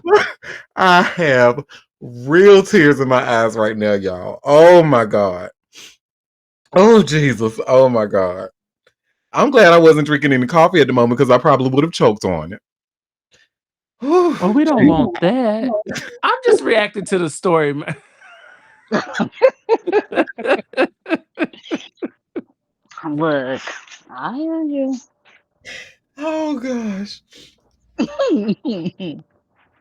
I have real tears in my eyes right now, y'all. Oh my god. Oh Jesus. Oh my god. I'm glad I wasn't drinking any coffee at the moment because I probably would have choked on it. Whew, Well, we don't Jesus. want that. I'm just reacting to the story. Look, I hear you. Oh gosh.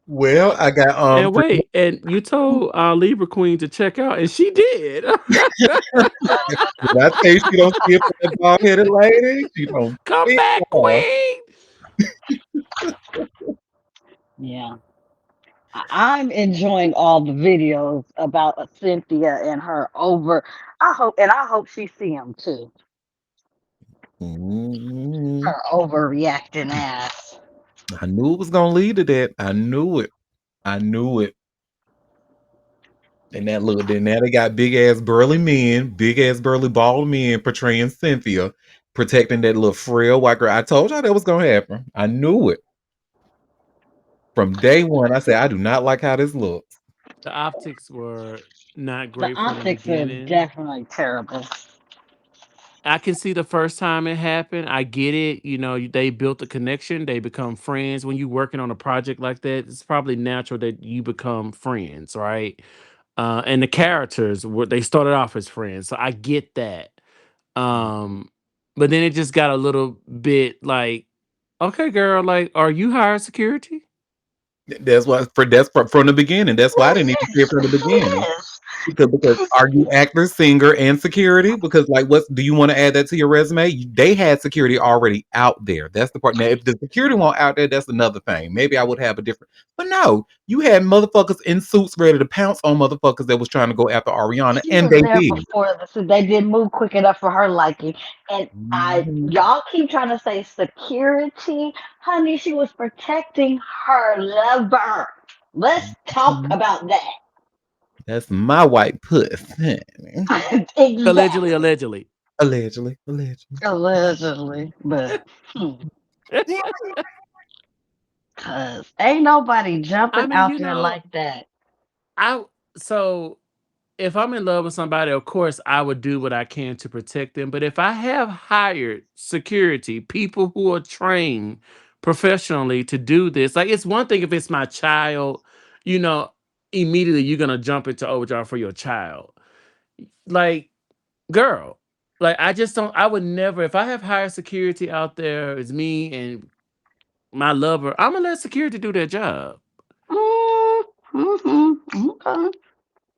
Well, I got And wait, and you told our Libra Queen to check out, and she did. did I say she don't skip for that bald headed lady? She don't Come skip back, for Queen. Yeah. I'm enjoying all the videos about Cynthia and her over. I hope she see them too. her. Mhm. Her overreacting ass. I knew it was gonna lead to that. I knew it. I knew it. And that look, then now they got big ass burly bald men portraying Cynthia, protecting that little frail white girl. I told y'all that was gonna happen. I knew it. From day one, I said I do not like how this looks. The optics were not The great from the optics are beginning. definitely terrible. I can see the first time it happened. I get it. They built a connection. They become friends. When you're working on a project like that, it's probably natural that you become friends, right? And the characters they started off as friends, so I get that. Um, but then it just got a little bit like, okay, girl, like, are you hired security? That's from the beginning. That's why I Well, didn't even say it yes, from the she beginning. is. Because She's are you actor, singer, and security? Because like, what do you want to add that to your resume? They had security already out there. That's the part. Now, if the security weren't out there, that's another thing. Maybe I would have a different. But no, you had motherfuckers in suits ready to pounce on motherfuckers that was trying to go after Ariana, she and was they there did. before this. So they didn't move quick enough for her liking. And Mhm, y'all keep trying to say security, honey. She was protecting her lover. Let's talk mhm. about That's my white puss, honey. that. Allegedly, Exactly. allegedly. Allegedly, allegedly. Allegedly, but cause ain't nobody I jumping mean, out there like that. I so if I'm in love with somebody, of course I would do what I can to protect them. But if I have hired security, people who are trained professionally to do this, like it's one thing if it's my child, you know, immediately you're gonna jump into overdrive for your child. Like, girl, like I just don't I would never if I have hired security out there, it's me and my lover, I'm gonna let security do their job. Okay.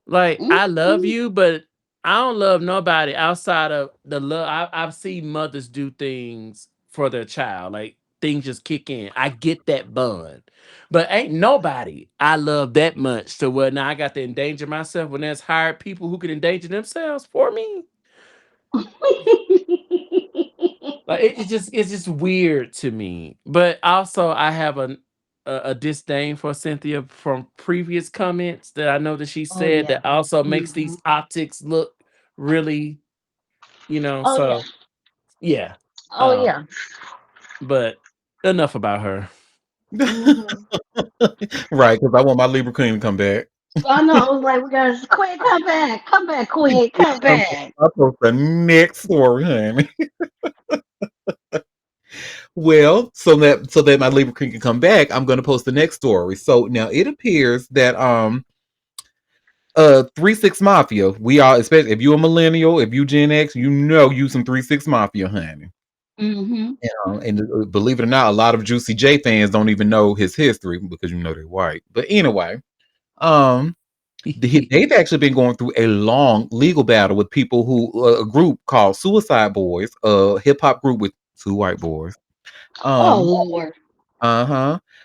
Like, I love Mm-hmm. you, but I don't love nobody outside of the love. I've seen mothers do things for their child, like things just kick in. I get that bond, but ain't nobody I love that much to where now I got to endanger myself when there's hired people who can endanger themselves for me. Like it's just weird to me. But also, I have a a disdain for Cynthia from previous comments that I know that she Oh said yeah. that also makes Hmm. these optics look really, Oh yeah. so yeah. Oh Um, yeah. but enough about her. Hmm. Right, because I want my Libra Queen to come back. I know. I was like, we gotta Queen, come back, Queen, come back. I post the next story, honey. Well, so that my Libra Queen can come back, I'm going to post the next story. So now it appears that 3 6 Mafia, we all, especially if you're a millennial, if you Gen X, you some 3 6 Mafia, honey. Hmm. And believe it or not, a lot of Juicy J fans don't even know his history because they're white. But anyway, um, they've actually been going through a long legal battle with people who a group called Suicide Boys, a hip hop group with two white boys. Oh Um, Lord.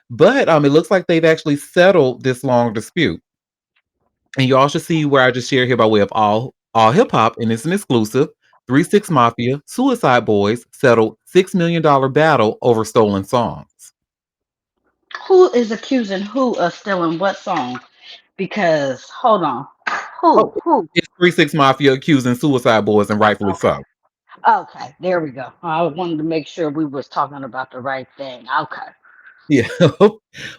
but it looks like they've actually settled this long dispute. And you all should see where I just shared here by way of all hip hop, and it's an exclusive. 3 6 Mafia, Suicide Boys settled $6 million battle over stolen songs. Who is accusing who of stealing what song? Because hold on. Oh, Who? it's 3 6 Mafia accusing Suicide Boys, and rightfully Okay. so. Okay, there we go. I wanted to make sure we was talking about the right thing. Okay. Yeah.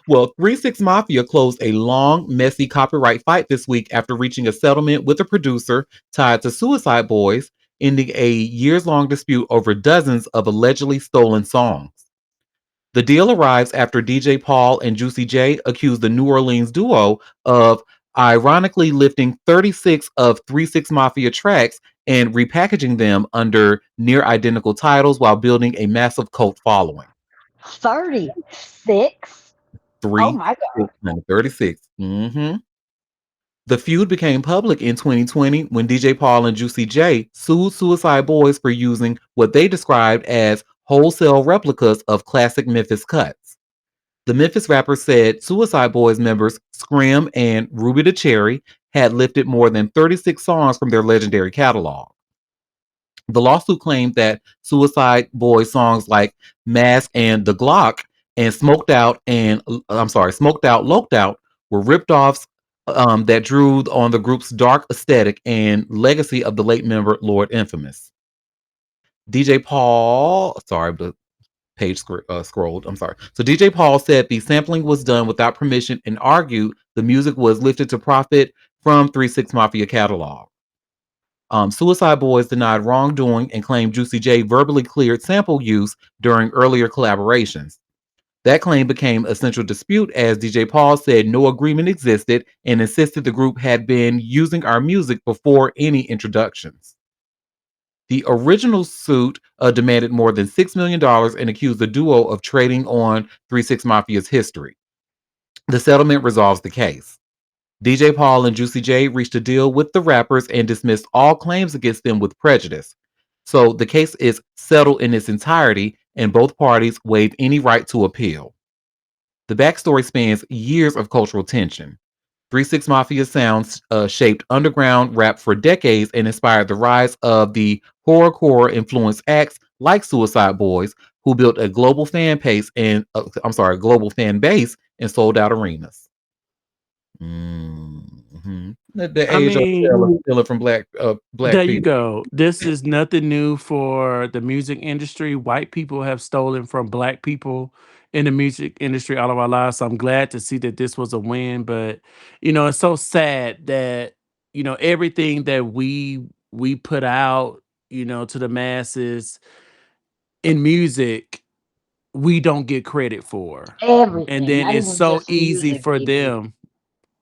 Well, 3 6 Mafia closed a long, messy copyright fight this week after reaching a settlement with a producer tied to Suicide Boys, ending a years long dispute over dozens of allegedly stolen songs. The deal arrives after DJ Paul and Juicy J accused the New Orleans duo of ironically lifting 36 of 3 6 Mafia tracks and repackaging them under near identical titles while building a massive cult following. 36. Oh 3 my 6 God. no, 36. The feud became public in 2020 when DJ Paul and Juicy J sued Suicide Boys for using what they described as wholesale replicas of classic Memphis cuts. The Memphis rapper said Suicide Boys members Scrim and Ruby the Cherry had lifted more than 36 songs from their legendary catalog. The lawsuit claimed that Suicide Boys songs like Mask and The Glock and Smoked Out, Loked Out were ripped offs that drew on the group's dark aesthetic and legacy of the late member Lord Infamous. DJ Paul, sorry, the page scrolled. I'm sorry. So DJ Paul said the sampling was done without permission and argued the music was lifted to profit from 3 6 Mafia catalog. Suicide Boys denied wrongdoing and claimed Juicy J verbally cleared sample use during earlier collaborations. That claim became a central dispute as DJ Paul said no agreement existed and insisted the group had been using our music before any introductions. The original suit demanded more than $6 million and accused the duo of trading on 3 6 Mafia's history. The settlement resolves the case. DJ Paul and Juicy J reached a deal with the rappers and dismissed all claims against them with prejudice. So the case is settled in its entirety, and both parties waive any right to appeal. The backstory spans years of cultural tension. 3 6 Mafia sounds shaped underground rap for decades and inspired the rise of the horrorcore influenced acts like Suicide Boys, who built a global fan base and sold out arenas. The I age of mean, stealing from black there you people. go. This is nothing new for the music industry. White people have stolen from black people in the music industry all of our lives. So I'm glad to see that this was a win. But it's so sad that everything that we put out, to the masses in music, we don't get credit for. And Everything, then not it's even so just easy music, for baby. them.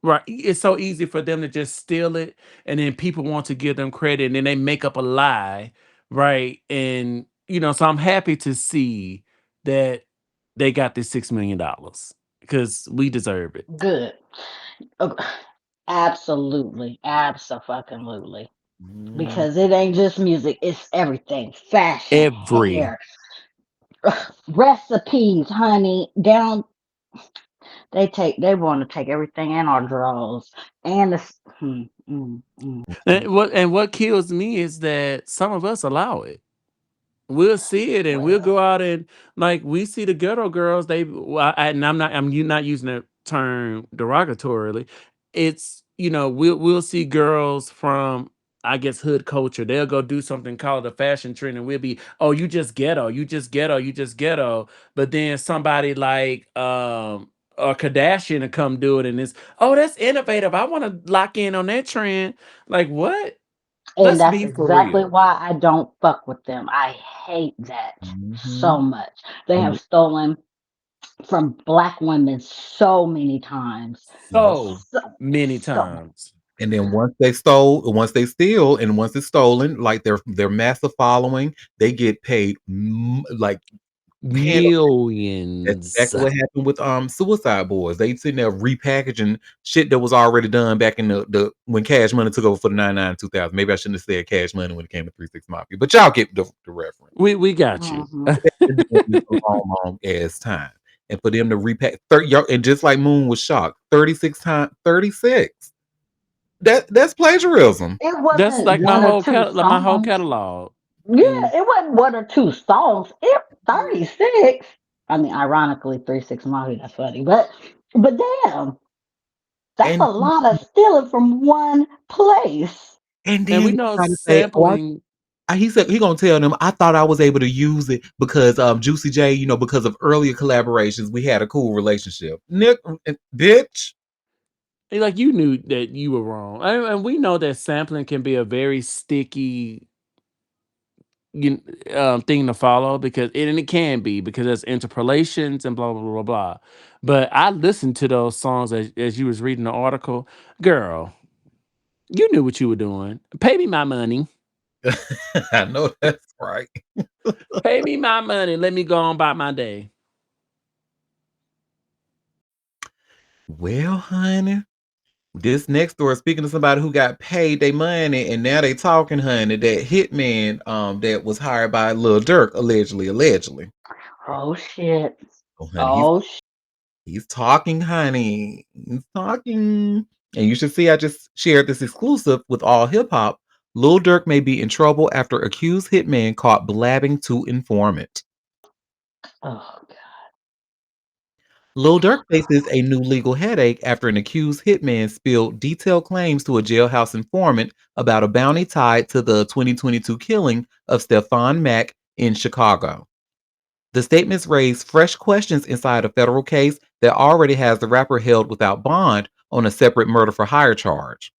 Right. It's so easy for them to just steal it, and then people want to give them credit, and then they make up a lie, right? And so I'm happy to see that they got this $6 million because we deserve it. Good. Okay. Absolutely. Absolutely. Mm. Because it ain't just music, it's everything. Fashion, Every hair, recipes, honey. Down they want to take everything in our drawers. And the Mhm. and what kills me is that some of us allow it. we'll see it and we'll go out and like we see the ghetto girls. They well, and I'm you not using that term derogatorily. It's we'll see girls from I guess hood culture. They'll go do something called a fashion trend, and we'll be, oh, you just ghetto, you just ghetto, you just ghetto. But then somebody like a Kardashian to come do it, and it's, oh, that's innovative. I want to lock in on that trend. Like what? And Let's that's be for exactly real. why I don't fuck with them. I hate that Mhm. so much. They have And stolen from black women so many times. yep. So So, many so times. And then once they steal, and once it's stolen, like their massive following, they get paid like hand. That's Millions. exactly what happened with Suicide Boys. They sitting there repackaging shit that was already done back in the when Cash Money took over for the 99 2000. Maybe I shouldn't have said Cash Money when it came to 36 Mafia, but y'all get the reference. We got you. mhm. Been doing this a long ass time. And for them to repack 30 and just like Moon was shocked, 36 times 36. That's plagiarism. It That's wasn't like one or two my whole songs. catalog. Yeah, And it wasn't one or two songs. It 36. I mean, ironically, 36 Mafia, that's funny. But damn, that's a And lot of stealing from one place. we then know try to say, oh, sampling. he said he gonna tell them. I thought I was able to use it because Juicy J, because of earlier collaborations, we had a cool relationship. Nick, bitch. Like you knew that you were wrong. And we know that sampling can be a very sticky you thing to follow because and it can be because there's interpolations and blah blah blah blah blah. But I listened to those songs as you was reading the article. Girl, you knew what you were doing. Pay me my money. I know that's right. Pay me my money. Let me go on about my day. Well, honey, this next story, speaking of somebody who got paid their money and now they talking, honey, that hitman that was hired by Lil Durk, allegedly. Oh shit. Oh, honey, Oh he's talking, honey. He's talking. And you should see I just shared this exclusive with All Hip Hop. Lil Durk may be in trouble after accused hitman caught blabbing to informant. oh Lil Durk faces a new legal headache after an accused hitman spilled detailed claims to a jailhouse informant about a bounty tied to the 2022 killing of Stephon Mack in Chicago. The statements raise fresh questions inside a federal case that already has the rapper held without bond on a separate murder for hire charge.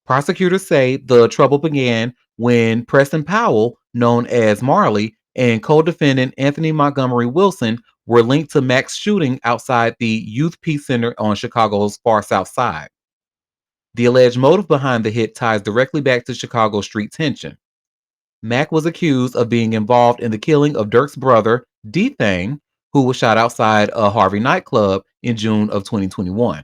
Prosecutors say the trouble began when Preston Powell, known as Marley, and co defendant Anthony Montgomery Wilson were linked to Mack's shooting outside the Youth Peace Center on Chicago's far south side. The alleged motive behind the hit ties directly back to Chicago street tension. Mack was accused of being involved in the killing of Dirk's brother, D-Thang, who was shot outside a Harvey nightclub in June of 2021.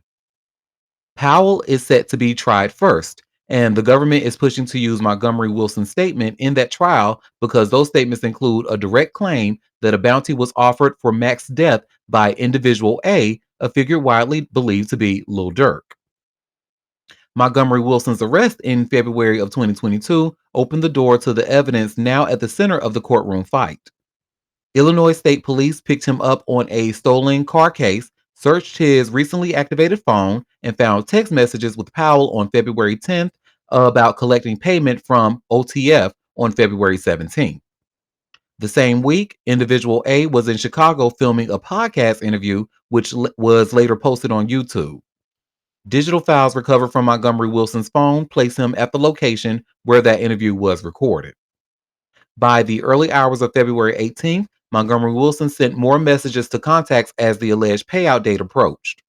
Powell is set to be tried first, and the government is pushing to use Montgomery Wilson's statement in that trial because those statements include a direct claim that a bounty was offered for Mack's death by individual a figure widely believed to be Lil Durk. Montgomery Wilson's arrest in February of 2022 opened the door to the evidence now at the center of the courtroom fight. Illinois State Police picked him up on a stolen car case, searched his recently activated phone, and found text messages with Powell on February 10th about collecting payment from OTF on February 17th. The same week, individual A was in Chicago filming a podcast interview, which was later posted on YouTube. Digital files recovered from Montgomery Wilson's phone place him at the location where that interview was recorded. By the early hours of February 18th, Montgomery Wilson sent more messages to contacts as the alleged payout date approached.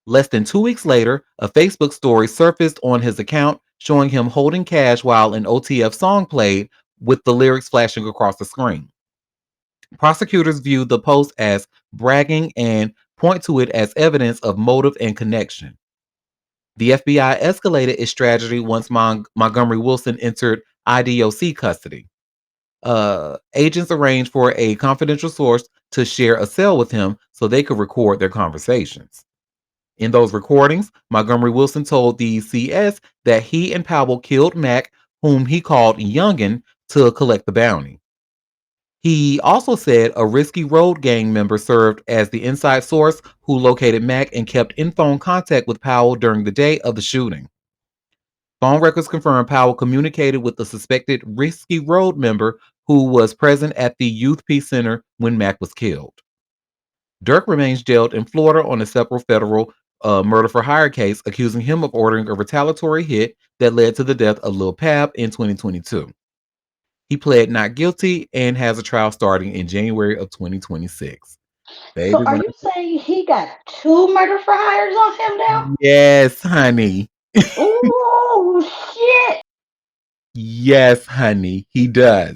Less than 2 weeks later, a Facebook story surfaced on his account showing him holding cash while an OTF song played with the lyrics flashing across the screen. Prosecutors view the post as bragging and point to it as evidence of motive and connection. The FBI escalated its strategy once Montgomery Wilson entered IDOC custody. Agents arranged for a confidential source to share a cell with him so they could record their conversations. In those recordings, Montgomery Wilson told the CS that he and Powell killed Mack, whom he called Youngin, to collect the bounty. He also said a risky road gang member served as the inside source who located Mack and kept in phone contact with Powell during the day of the shooting. Phone records confirm Powell communicated with the suspected risky road member who was present at the Youth Peace Center when Mack was killed. Dirk remains jailed in Florida on a separate federal murder for hire case, accusing him of ordering a retaliatory hit that led to the death of Lil Pab in 2022. He pled not guilty and has a trial starting in January of 2026. So Baby, are when you saying he got two murder for hires on him now? yes, honey. Oh shit! Yes, honey, he does.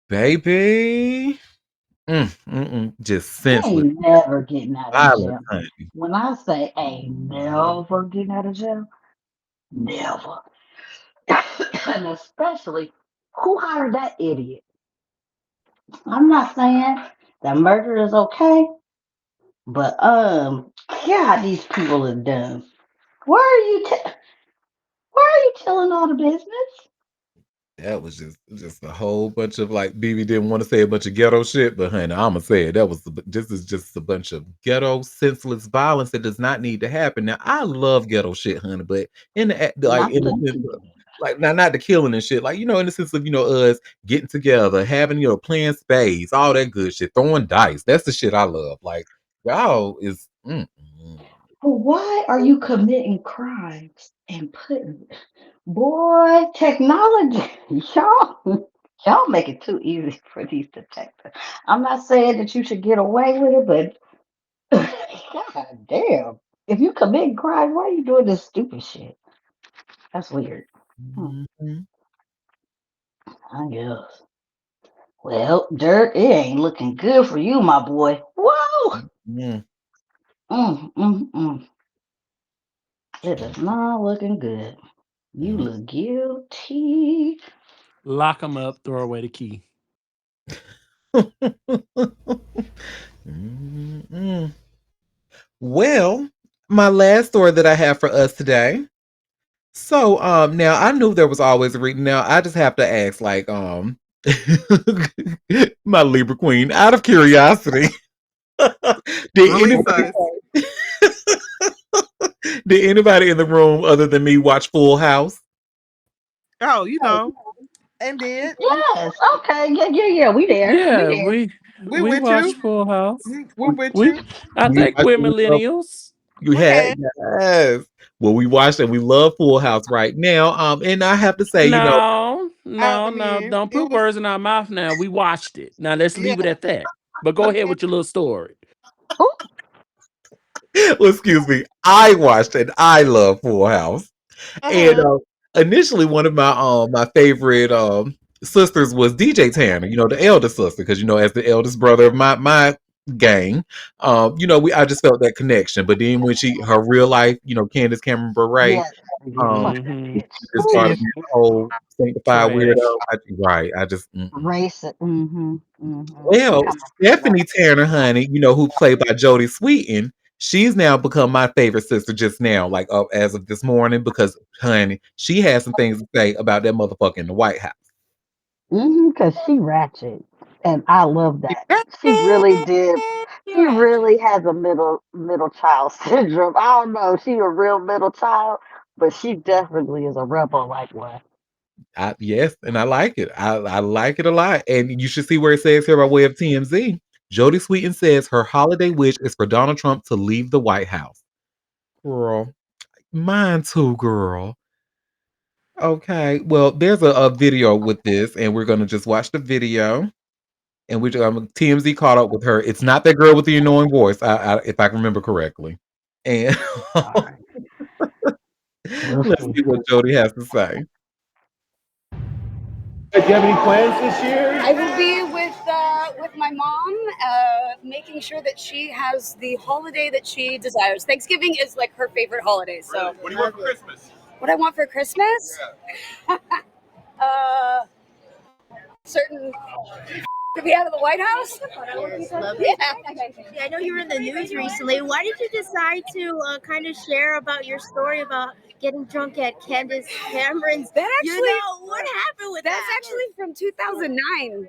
Baby. Just He senseless ain't never getting out of violence, jail. honey. When I say ain't never getting out of jail, never. And especially who hired that idiot? I'm not saying that murder is okay, but God, these people are dumb. Why are you why are you telling all the business? That was just a whole bunch of like BB didn't want to say a bunch of ghetto shit, but honey, I'ma say it. This is just a bunch of ghetto senseless violence that does not need to happen. Now I love ghetto shit, honey, but Not in the too sense of good. like not the killing and shit, like in the sense of us getting together, having playing spades, all that good shit, throwing dice. That's the shit I love. Like y'all is But why are you committing crimes and putting boy technology? Y'all make it too easy for these detectives. I'm not saying that you should get away with it, but God damn. If you commit crime, why are you doing this stupid shit? That's weird. Hmm, mhm. I guess. Well, Dirt, it ain't looking good for you, my boy. Whoa! Mm. Mm. It is not looking good. You look guilty. Lock them up, throw away the key. Mm. Well, my last story that I have for us today. So, now I knew there was always a reason. Now I just have to ask, like, my Libra queen, out of curiosity, did anybody, Recess. did anybody in the room other than me watch Full House? Oh, And then Yes. Okay. Yeah. We there. We Yeah, there. we we with watched you. Full House. We're with We you. I We think watched we're we love millennials. you had okay. yes. Well, we watched and we love Full House right now. And I have to say, No, I no, no. mean, Don't it put was words in our mouth now. We watched it. Now let's yeah. leave it at that. But go ahead with your little story. Ooh, well, excuse me, I watched and I love Full House. And Uh-huh. initially, one of my favorite sisters was DJ Tanner. The eldest sister, because as the eldest brother of my gang, I just felt that connection. But then when her real life, Candace Cameron Bure, yes. Yeah. Fuck um, that Mm-hmm. bitch. just Ooh. started Yeah. being a whole sanctified weirdo. Trash. Right? I just Race. She well, come up with that. Stephanie Tanner, honey, who played by Jodie Sweetin, she's now become my favorite sister just now, like as of this morning, because honey, she has some things to say about that motherfucker in the White House. Cause she ratchet, and I love that. Yeah. She really did. You're She right. really has a middle child syndrome. I don't know. She a real middle child, but she definitely is a rebel like one. Yes, and I like it. I like it a lot. And you should see where it says here by way of TMZ. Jodie Sweetin says her holiday wish is for Donald Trump to leave the White House. Girl, mine too, girl. Okay, well, there's a video with this, and we're gonna just watch the video. And which TMZ caught up with her. It's not that girl with the annoying voice, if I can remember correctly. And All right, we'll let's see. see what Jody has to say. Do you have any plans this year? I will be with my mom, making sure that she has the holiday that she desires. Thanksgiving is like her favorite holiday. So, Really? What do you want for Christmas? what I want for Christmas, uh, certain to be out of the White House. Yes, love Yeah. it. Yeah, I know you were in the news recently. Why did you decide to kind of share about your story about getting drunk at Candace Cameron's? That actually, What happened with that's that? actually from 2009.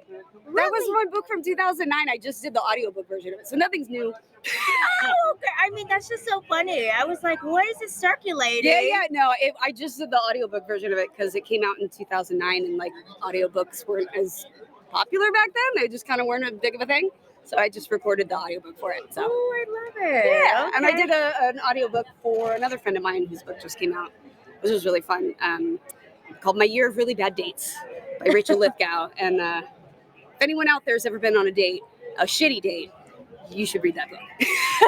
That was one book from 2009. I just did the audiobook version of it, so nothing's new. Oh, okay. I mean, that's just so funny. I was like, what is it circulating? Yeah, no, I just did the audiobook version of it because it came out in 2009 and like audiobooks weren't as popular back then. They just kind of weren't as big of a thing. So I just recorded the audiobook for it. So Oh, I love it. yeah, and I Okay. did an audiobook for another friend of mine whose book just came out, which was really fun. Called My Year of Really Bad Dates by Rachel Lithgow. And if anyone out there has ever been on a date, a shitty date, you should read that book.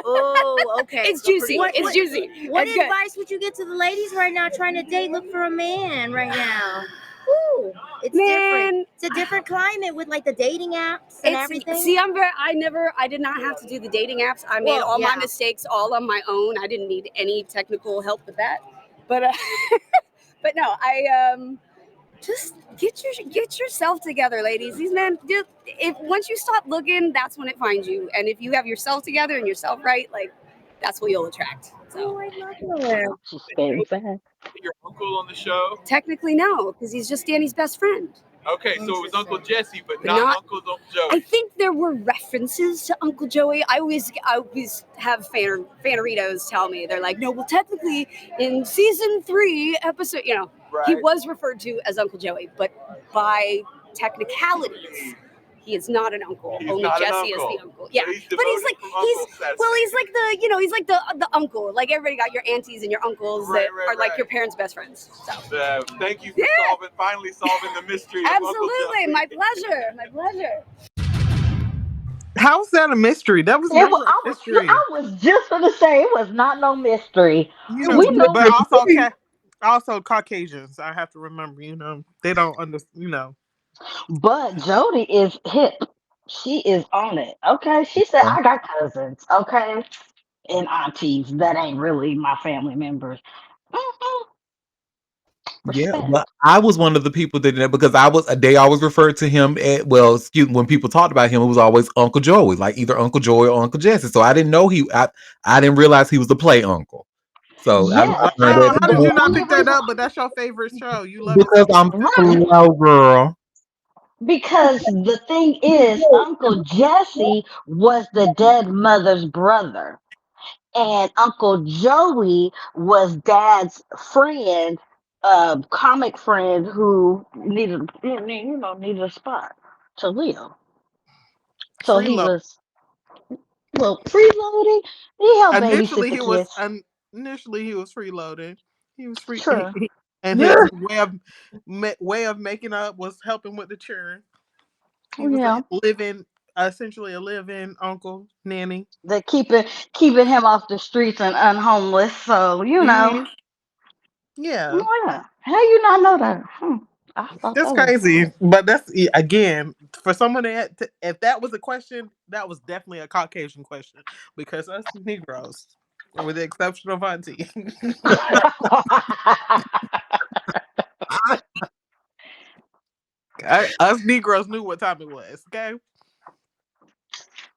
Oh, okay. It's juicy. What- It's what- juicy. What It's good. advice would you get to the ladies right now trying to date, look for a man right now? Ooh, it's different. Man, It's a different climate with like the dating apps and everything. See, I did not have to do the dating apps. I made Well, all my yeah. mistakes all on my own. I didn't need any technical help with that. But but no, I just get yourself together, ladies. These men, if once you stop looking, that's when it finds you. And if you have yourself together and yourself right, like that's what you'll attract. Oh, So I love it. She's spitting fast. Your uncle on the show? technically, no, because he's just Danny's best friend. Okay, so it was Uncle Jesse, but But not not- Uncle I Joey. think there were references to Uncle Joey. I always have fanaritos tell me, they're like, no, well, technically in season 3 episode, he Right. was referred to as Uncle Joey, but by technicalities, he is not an uncle. He's Only not an Jesse is uncle. the uncle. Yeah, So he's but he's demoted like from uncle status. he's like he's like the uncle. Like everybody got your aunties and your uncles Right, that right, are like right. your parents' best friends. So Thank you for Yeah. finally solving the mystery of Uncle absolutely, Joey. my pleasure, my pleasure. How's that a mystery? That was It never was, a mystery. I was just going to say it was not no mystery. You It know, was We know but also, mystery. also Caucasians. I have to remember. They don't understand. But Jody is hip. She is on it. Okay. She said, I got cousins. Okay. And aunties that ain't really my family members. Mhm. Yeah, Respect. but I was one of the people that did that because they always referred to him when people talked about him, it was always Uncle Joey, like either Uncle Joey or Uncle Jesse. So I didn't know I didn't realize he was the play uncle. So I Yes. learned And Wow, that how the did you not only pick that reason, up? But that's your favorite show. You love it because so much. I'm right. slow, girl. Because the thing is, Uncle Jesse was the dead mother's brother. And Uncle Joey was Dad's friend, comic friend who needed a spot to live. So he Freelo. was freeloading. He helped babysit Initially, the he was kids. initially he was freeloading. He was free, Sure. and Yeah. his way of making up was helping with the children. He was Yeah. essentially a live-in uncle nanny. They keeping him off the streets and unhomeless. So Hmm. Yeah, yeah. How you not know that? I thought that's that was crazy. But that's again for someone if that was a question, that was definitely a Caucasian question because us Negroes, with the exception of Auntie, us Negroes knew what time it was. Okay.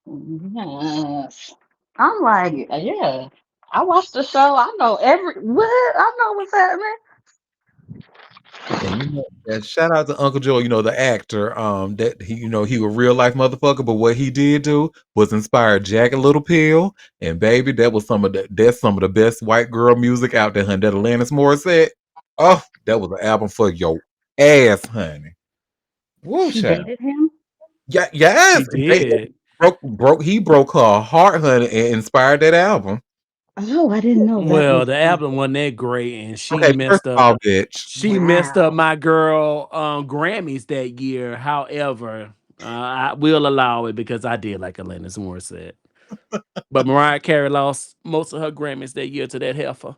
yes. I'm like, yeah. I watched the show. I know I know what's happening. And shout out to Uncle Joe, the actor, that he a real life motherfucker, but what he did do was inspire Jagged Little Pill, and baby, that's some of the best white girl music out there, honey. That Alanis Morissette. Oh, that was an album for your ass, honey. Woo, She child. dated him. Yeah, She yes. did. He broke her heart, honey, and inspired that album. Oh, I didn't know that Well, was the him. album wasn't that great, and she Okay, first messed of up. all, bitch. She messed up Wow. my girl Grammys that year. However, I will allow it because I did like Alanis Morissette. But Mariah Carey lost most of her Grammys that year to that heifer.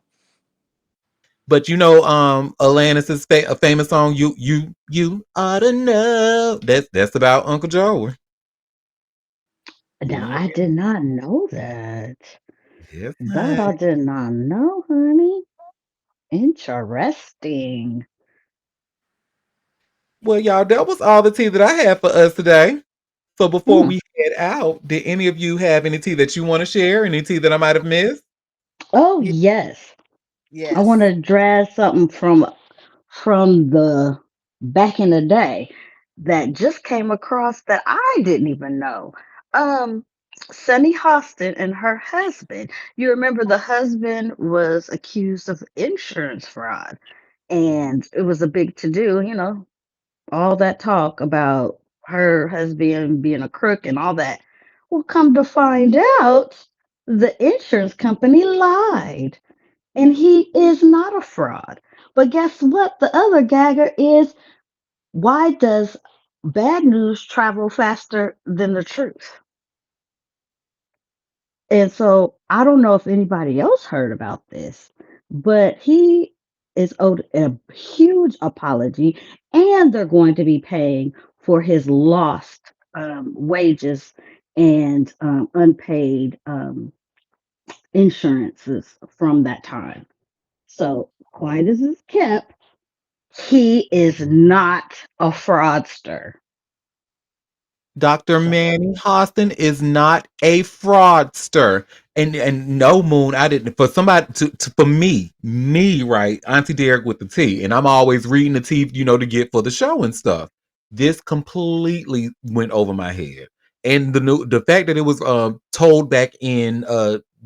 But Alanis' a famous song, you ought to know. That's about Uncle Joe. Now Yeah, I did not know that. yes, That I honey. did not know, honey. Interesting. Well, y'all, that was all the tea that I had for us today. So before Mm. we head out, did any of you have any tea that you want to share? Any tea that I might have missed? Oh Ye- yes. I want Yes. to drag something from the back in the day that just came across that I didn't even know. Um, Sunny Hostin and her husband. You remember the husband was accused of insurance fraud, and it was a big to do. All that talk about her husband being a crook and all that. Well, come to find out, the insurance company lied and he is not a fraud. But guess what? The other gagger is, why does bad news travel faster than the truth? And so I don't know if anybody else heard about this, but he is owed a huge apology, and they're going to be paying for his lost wages and unpaid insurances from that time. So, quiet as it's kept, he is not a fraudster. Dr. So, Manny Hostin is not a fraudster. And no, Moon, I didn't, for somebody for me, right, Auntie Derek with the tea, and I'm always reading the tea, to get for the show and stuff. This completely went over my head. And the fact that it was told back in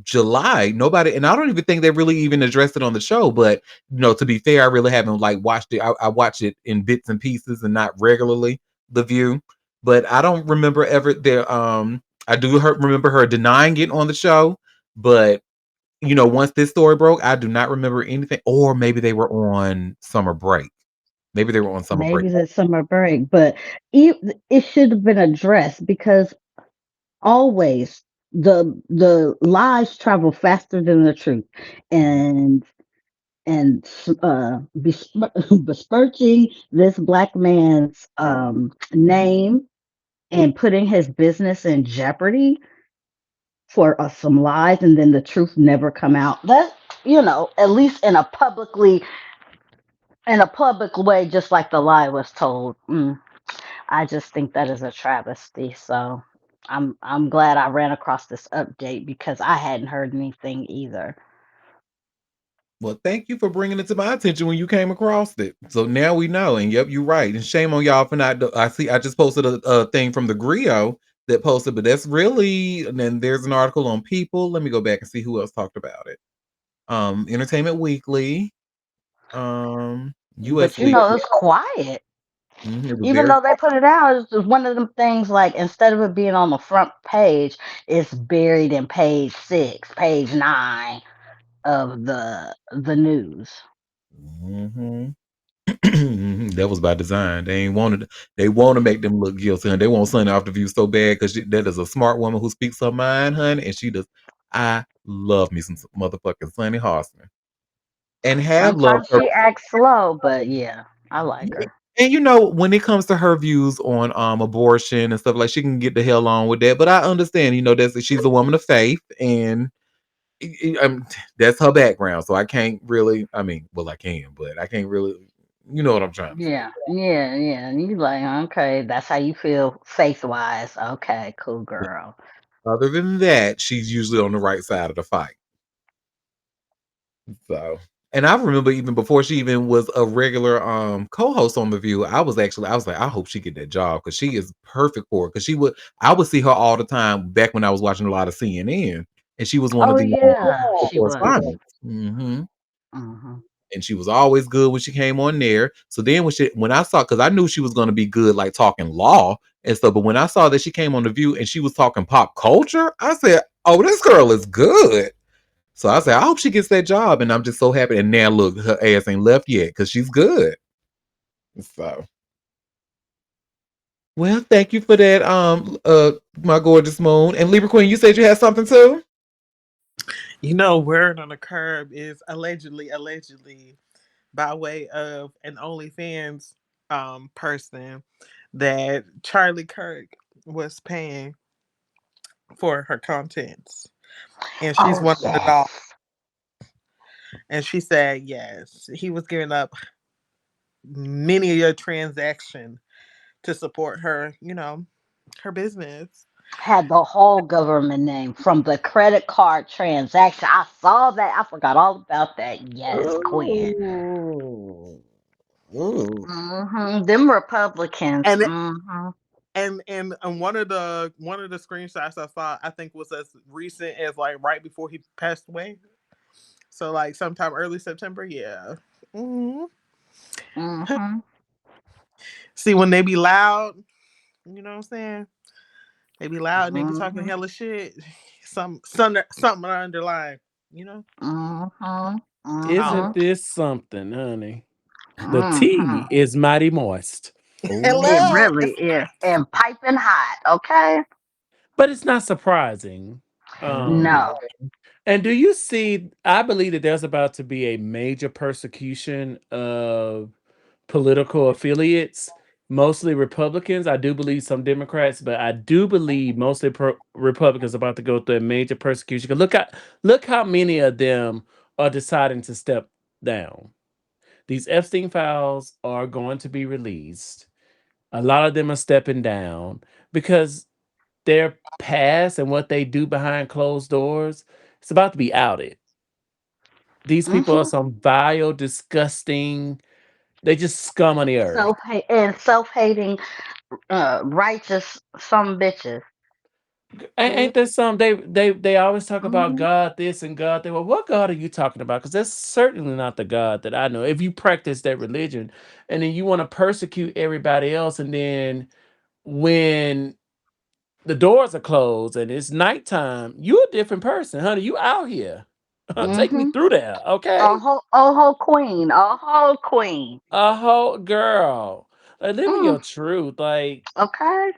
July, nobody, and I don't even think they really even addressed it on the show, but to be fair, I really haven't like watched it. I watch it in bits and pieces and not regularly, The View. But I don't remember ever there. I do remember her denying it on the show, but once this story broke, I do not remember anything. Or maybe they were on summer break. Maybe they were on summer break. maybe the summer break, but it, it should have been addressed because always the lies travel faster than the truth, and besmirching this black man's name and putting his business in jeopardy for some lies, and then the truth never come out. That, at least in a public way, just like the lie was told. I just think that is a travesty. So I'm glad I ran across this update because I hadn't heard anything either. Well, thank you for bringing it to my attention when you came across it. So now we know. And yep, you're right. And shame on y'all for not. I see. I just posted a thing from the Grio that posted, but that's really. And then there's an article on People. Let me go back and see who else talked about it. Entertainment Weekly. US But Weekly. it's quiet. It was Even very. though they put it out, it's just one of them things like instead of it being on the front page, it's buried in page 6, page 9 of the news. hmm that was by design. They ain't wanted. They want to make them look guilty, and they want Sunny off the View so bad because that is a smart woman who speaks her mind, honey, and she does. I love me some motherfucking Sunny Hostin, and have loved Sometimes her. she acts slow, but yeah, I like her. And when it comes to her views on abortion and stuff, like she can get the hell on with that. But I understand, that she's a woman of faith, and that's her background. So I can't really. I mean, well, I can, but I can't really. You know what I'm trying to say. Yeah, yeah, yeah. And you like, okay, that's how you feel faith wise. Okay, cool girl. Other than that, she's usually on the right side of the fight. So, and I remember even before she even was a regular co-host on The View, I was like, I hope she get that job because she is perfect for it. Because I would see her all the time back when I was watching a lot of CNN, and she was one of Oh the yeah, she was. correspondents. Hmm. And she was always good when she came on there. So then when I saw, because I knew she was going to be good, like talking law and stuff. But when I saw that she came on The View and she was talking pop culture, I said, "Oh, this girl is good." So I said, "I hope she gets that job." And I'm just so happy. And now look, her ass ain't left yet because she's good. So, well, thank you for that, my gorgeous Moon. And Libra Queen, you said you had something too. Word on the curb is allegedly, by way of an OnlyFans person that Charlie Kirk was paying for her contents. And she's Oh one of the dogs. yes. And she said yes, he was giving up many a transaction to support her, Her business. Had the whole government name from the credit card transaction. I saw that. I forgot all about that. Yes, Quinn. Oh. Ooh. Them Republicans. And and one of the screenshots I saw, I think was as recent as like right before he passed away. So like sometime early September. Yeah. hmm hmm See, when they be loud, you know what I'm saying? They be loud and they be talking hmm hella shit. Something underlying, you know. hmm Isn't hmm this something, honey? The hmm tea is mighty moist. It Oh. Hello. really is. And piping hot, okay? But it's not surprising. Mm. No. Um, and do you see? I believe that there's about to be a major persecution of political affiliates, mostly Republicans. I do believe some Democrats, but I do believe mostly Republicans about to go through a major persecution. 'Cause look how many of them are deciding to step down. These Epstein files are going to be released. A lot of them are stepping down because their past and what they do behind closed doors, it's about to be outed. These people are hmm some vile, disgusting, they just scum on the earth. Self-hating, righteous some bitches. Ain't there some they always talk about hmm God this and God that? Well, what God are you talking about? Because that's certainly not the God that I know. If you practice that religion and then you want to persecute everybody else, and then when the doors are closed and it's nighttime, you a different person, honey. You out here. Take me hmm through there, A okay? whole queen, a whole queen. A whole girl. Like living Mm, your truth. Like, okay.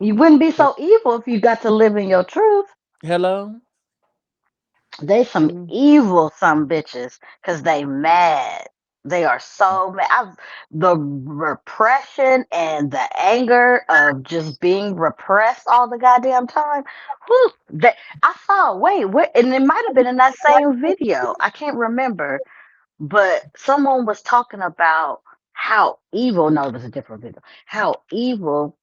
You wouldn't be so evil if you got to live in your truth. hello? They some Mm. evil some bitches because they mad. They are so mad. The repression and the anger of just being repressed all the goddamn time. Whew, I saw. Wait, where? And it might have been in that same video. I can't remember, but someone was talking about how evil. No, it was a different video. How evil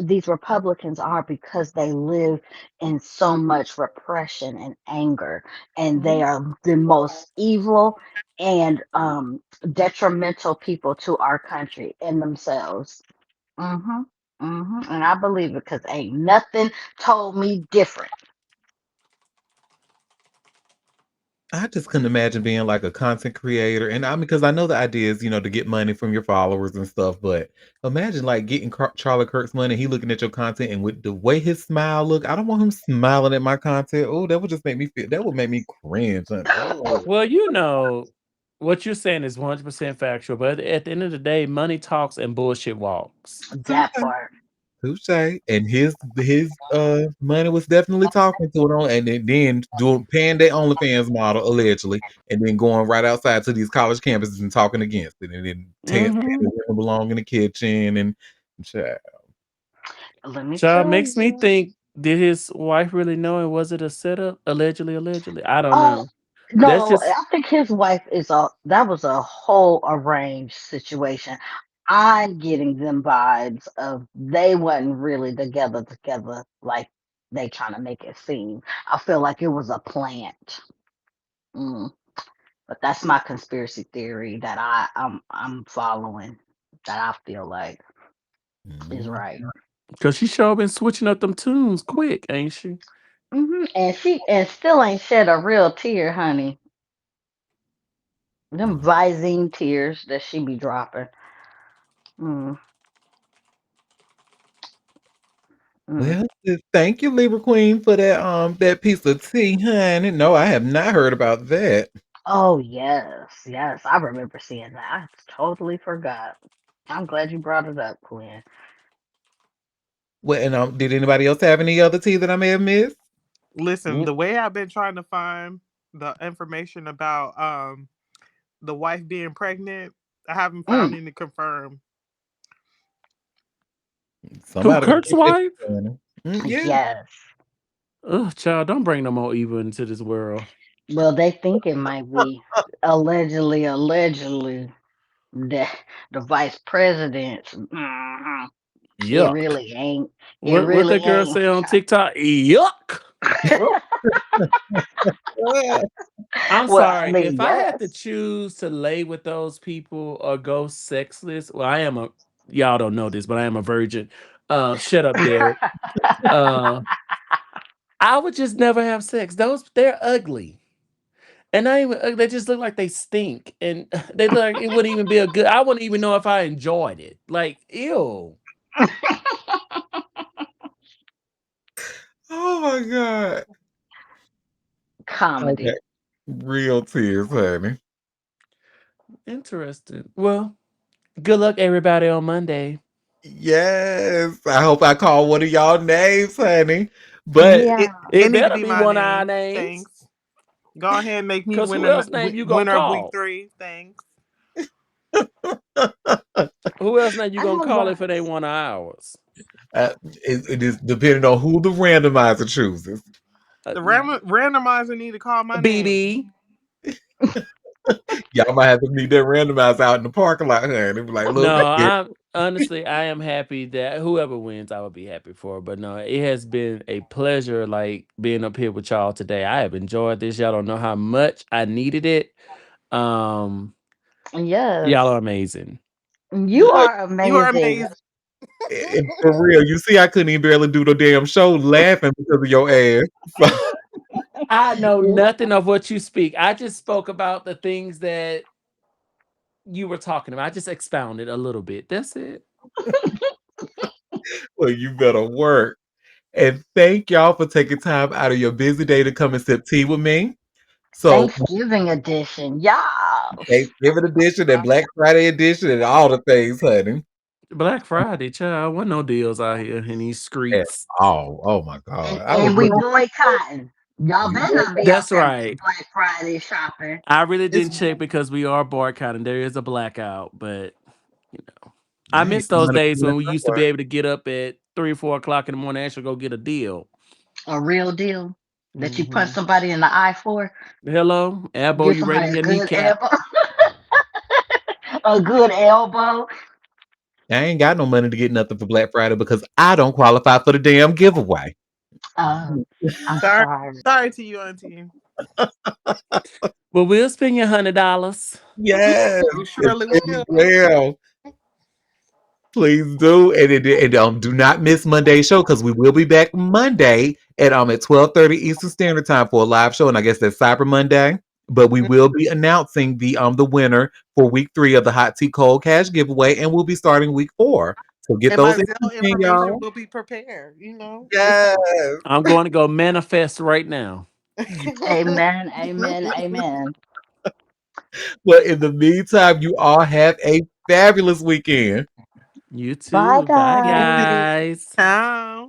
these Republicans are because they live in so much repression and anger, and they Mhm. are the most evil and detrimental people to our country and themselves. And I believe it because ain't nothing told me different. I just couldn't imagine being like a content creator. And I mean, because I know the idea is, to get money from your followers and stuff. But imagine like getting Charlie Kirk's money. He looking at your content and with the way his smile look, I don't want him smiling at my content. Oh, that would just make me feel. That would make me cringe. Oh, Well, what you're saying is 100% factual, but at the end of the day, money talks and bullshit walks. That part. touche. And his money was definitely talking to it on, and then doing paying their OnlyFans model allegedly, and then going right outside to these college campuses and talking against it, and then saying Hmm. the women belong in the kitchen and child. Let me Child tell makes me you. think, did his wife really know, and was it a setup? Allegedly. I don't Oh know. That's no, just I think his wife is a that was a whole arranged situation. I'm getting them vibes of they wasn't really together like they trying to make it seem. I feel like it was a plant. Mm. But that's my conspiracy theory that I'm following that I feel like is Mhm. right. because she sure been switching up them tunes quick, ain't she? And she and still ain't shed a real tear, honey. Them Visine tears that she be dropping. Mm, mm. Well, thank you, Libra Queen, for that piece of tea, honey. No, I have not heard about that. Oh yes. I remember seeing that. I totally forgot. I'm glad you brought it up, Quinn. Well, and did anybody else have any other tea that I may have missed? Listen, Mm. the way I've been trying to find the information about the wife being pregnant, I haven't found Mm, any confirmed. Who, Somebody Kurt's wife? yeah. yes. Ugh, child, don't bring no more evil into this world. Well, they think it might be allegedly the vice president. It Yuck. really ain't. It What really that girl ain't. say on TikTok? Yuck. I'm Well, I sorry. mean, If I had to yes. choose to lay with those people or go sexless, well, I am a y'all don't know this, but I am a virgin. Shut up, Derek. Uh, I would just never have sex. They're ugly. And not even they just look like they stink. And they look like it wouldn't even be a good I wouldn't even know if I enjoyed it. Like, ew. Oh my god. Okay. Comedy. Real tears, honey. Interesting. Well, good luck everybody on Monday. Yes. I hope I call one of y'all names, honey. But Yeah. It It need to better be be my one of our name. names. Thanks. Go ahead and make me Cause who else name you gonna winner of week call? 3. Thanks. Who else name you gonna All call if it ain't right. one of ours? it is depending on who the randomizer chooses. The Mm, randomizer need to call my name. BB. Y'all might have to meet that randomizer out in the parking lot, honey. Be like, look, No, I honestly I am happy that whoever wins, I would be happy for. But no, it has been a pleasure like being up here with y'all today. I have enjoyed this. Y'all don't know how much I needed it. Um, y'all are Yes. amazing. You look, are You are amazing. amazing. for real. You see, I couldn't even barely do the damn show laughing because of your ass. I know nothing of what you speak. I just spoke about the things that you were talking about. I just expounded a little bit. That's it. Well, you better work. And thank y'all for taking time out of your busy day to come and sip tea with me. So Thanksgiving edition. Yes. Thanksgiving edition and Black Friday edition and all the things, honey. Black Friday, child. What no deals out here in these And streets. oh my God. And, I was and we looking boycotting. Y'all you better know, not be out That's there right. Black Friday shopping. I really it's didn't check because we are boycotting. There is a blackout, but you know, I dang, miss some those money days coming in when we used to be somewhere. able to get up at 3 or 4 o'clock in the morning and actually go get a deal. A real deal that you punch Hmm. somebody in the eye for. Hello, elbow Give you right somebody in a your good kneecap. elbow. A good elbow. I ain't got no money to get nothing for Black Friday because I don't qualify for the damn giveaway. Oh, I'm Sorry, sorry. sorry to you, Auntie. Well, we'll spend your $100. Yes, You and surely very will. well. Please do, and do not miss Monday's show because we will be back Monday at 12:30 Eastern Standard Time for a live show, and I guess that's Cyber Monday. But we will be announcing the winner for week 3 of the Hot Tea Cold Cash giveaway, and we'll be starting week 4. So get And my those entries Zelle in, information y'all. will be prepared. You know. Yes. I'm going to go manifest right now. Amen. Amen. Amen. Well, in the meantime, you all have a fabulous weekend. You Bye, too. Bye, You too. guys. guys. Ciao.